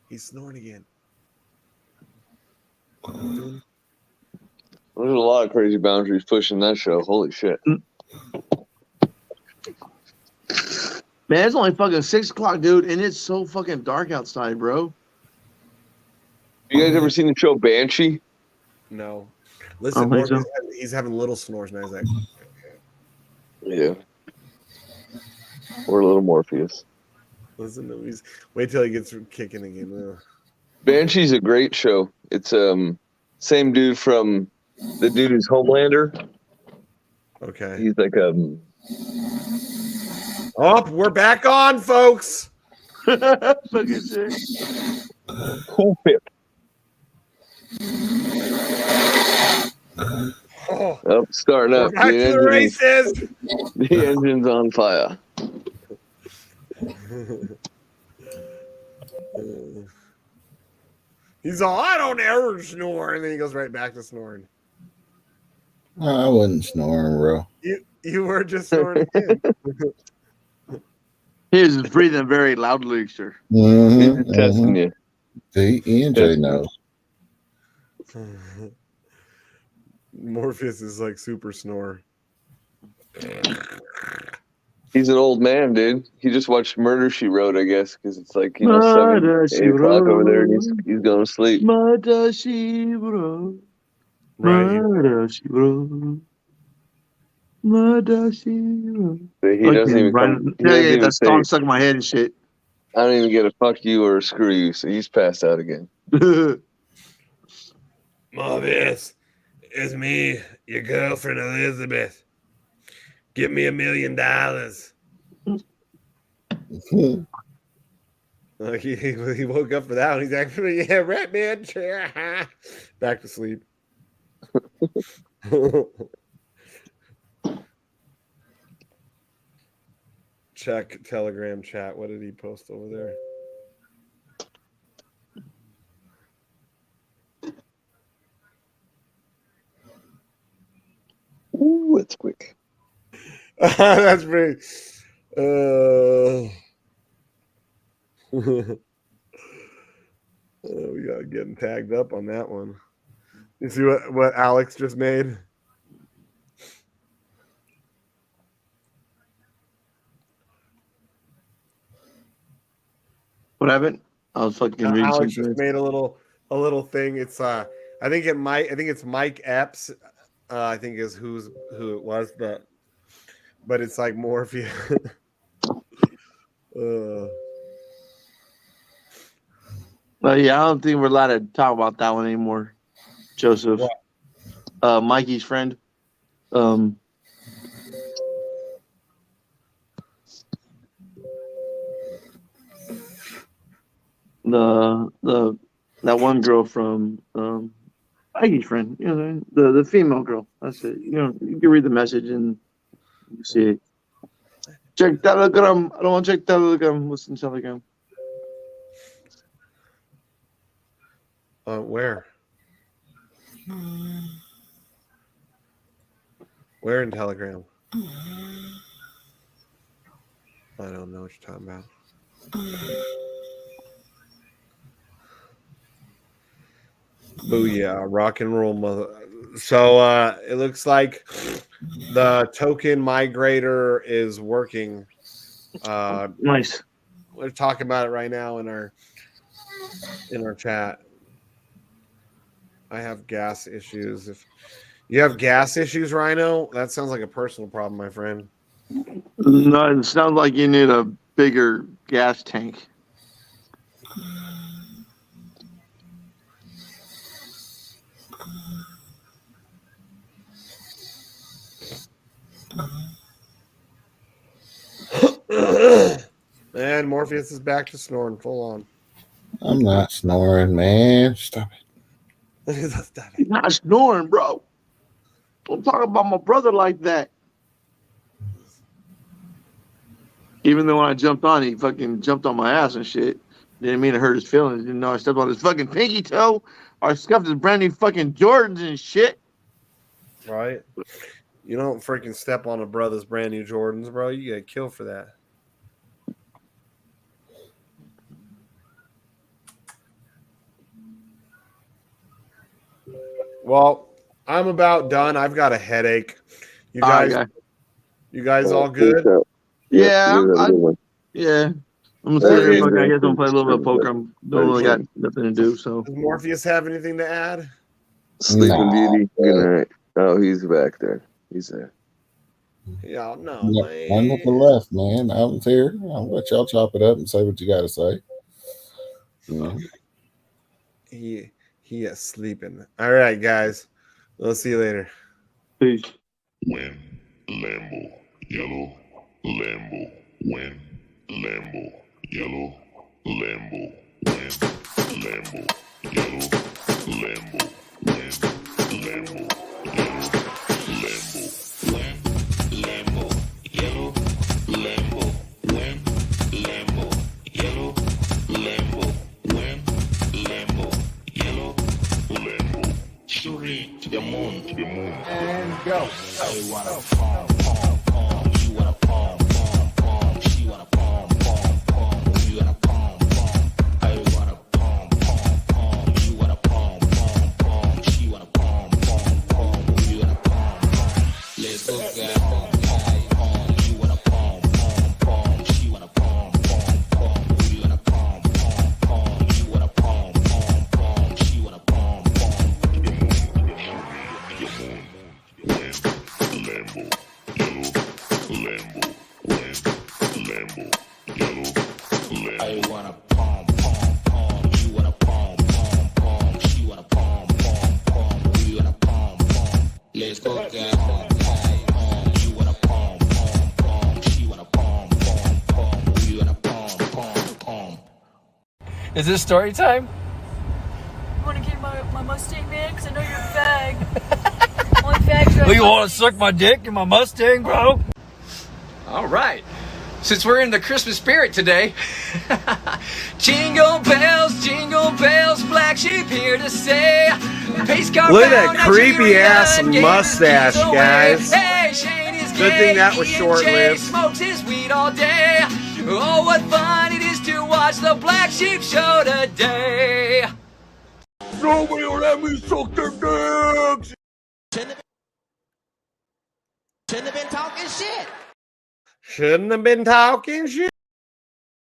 He's snoring again. There's a lot of crazy boundaries pushing that show. Holy shit. Man, it's only fucking 6 o'clock, dude, and it's so fucking dark outside, bro. You guys ever seen the show Banshee? No. Listen, Morpheus, he's having little snores now. He's like, yeah. Or a little Morpheus. Listen to him. Wait till he gets kicking again. Banshee's a great show. It's same dude from the dude who's Homelander. Okay. He's like Oh, we're back on, folks. Fucking shit. Cool pip. Oh, starting up. Back to the races. The engine's on fire. He's all, I don't ever snore, and then he goes right back to snoring. I wasn't snoring, bro. You were just snoring again. He was breathing very loudly, sir. Mm-hmm, testing you. See, ENJ knows. Morpheus is like super snore. He's an old man, dude. He just watched Murder, She Wrote, I guess, because it's like, 7, 8 o'clock over there, and he's going to sleep. Murder, she wrote. Murder, she wrote. Murder, she wrote. He doesn't even come. He doesn't even that say, song stuck in my head and shit. I don't even get a fuck you or a screw you, so he's passed out again. Morpheus, it's me, your girlfriend Elizabeth. Give me $1 million. He woke up for that one. He's actually, yeah, right, man. Back to sleep. Check Telegram chat. What did he post over there? Ooh, it's quick. That's pretty. We got getting tagged up on that one. You see what Alex just made? What happened? I was fucking reading Alex something. just made a little thing. It's I think it's Mike Epps. I think is who it was, but it's like Morpheus. Well, yeah, I don't think we're allowed to talk about that one anymore, Joseph. Mikey's friend. That one girl from Mikey's friend, you know, the female girl. That's it. You know, you can read the message and you see it. Check Telegram. I don't want to check Telegram. Listen to Telegram. Where? Where in Telegram? I don't know what you're talking about. Booyah, rock and roll mother. So it looks like the token migrator is working. Nice. We're talking about it right now in our chat. I have gas issues. If you have gas issues, Rhino, that sounds like a personal problem, my friend. No, it sounds like you need a bigger gas tank. Man, Morpheus is back to snoring full on. I'm not snoring, man. Stop it. He's not snoring, bro. Don't talk about my brother like that. Even though when I jumped on, he fucking jumped on my ass and shit. Didn't mean to hurt his feelings. Didn't know I stepped on his fucking pinky toe. I scuffed his brand new fucking Jordans and shit. Right? You don't freaking step on a brother's brand new Jordans, bro. You get killed for that. Well, I'm about done. I've got a headache. You guys all good? Yeah, yeah. I'm gonna sit here. I guess I'm gonna play a little bit of poker. I'm don't really got nothing to do. So, does Morpheus have anything to add? Sleeping Beauty. Good night. Oh, he's back there. He's there. Yeah, no. One with the left, man. I was here. I'll let y'all chop it up and say what you got to say. Yeah. He is sleeping. All right, guys. We'll see you later. Peace. Win, Lambo, yellow, Lambo, win, Lambo, yellow, Lambo, win, Lambo, yellow, Lambo, win, Lambo, yellow, Lambo, win, Lambo, yellow, Lambo, win, Lambo, yellow, Lambo, win, Lambo, yellow, Lambo, shooting to the moon, and go. I wanna palm, palm, palm. You wanna palm, palm, palm. She wanna palm, palm, palm. You wanna palm, palm. I wanna palm, palm, palm. You wanna palm, palm, palm. She Let's go get home, home, home. You wanna pom, pom, pom. She wanna pom, pom, pom. We wanna pom, pom, pom. You wanna pom, pom, pom. She wanna pom, pom. Lambo, yellow, Lambo, when Lambo, yellow, Lambo. I wanna pom, pom, pom. You wanna pom, pom, pom. She wanna pom, pom, pom. We wanna pom, pom. Let's go get home, home, home. You wanna pom, pom, pom. She wanna pom, pom, pom. We wanna pom, pom, pom. Is this story time? You want to get my Mustang, man? Because I know you're a fag. Only fags drive You want Mustangs. to suck my dick in my Mustang, bro? All right. Since we're in the Christmas spirit today, jingle bells, black sheep here to say. Pace car Look at bound that creepy ass Nigerian mustache, gives away. guys. Hey, Shane is Good gay, thing that was he and short-lived. Jay smokes his weed all day. Oh, what fun it is to watch the Black Sheep show today. Nobody will let me suck their dicks. Shouldn't have been talking shit. Shouldn't have been talking shit.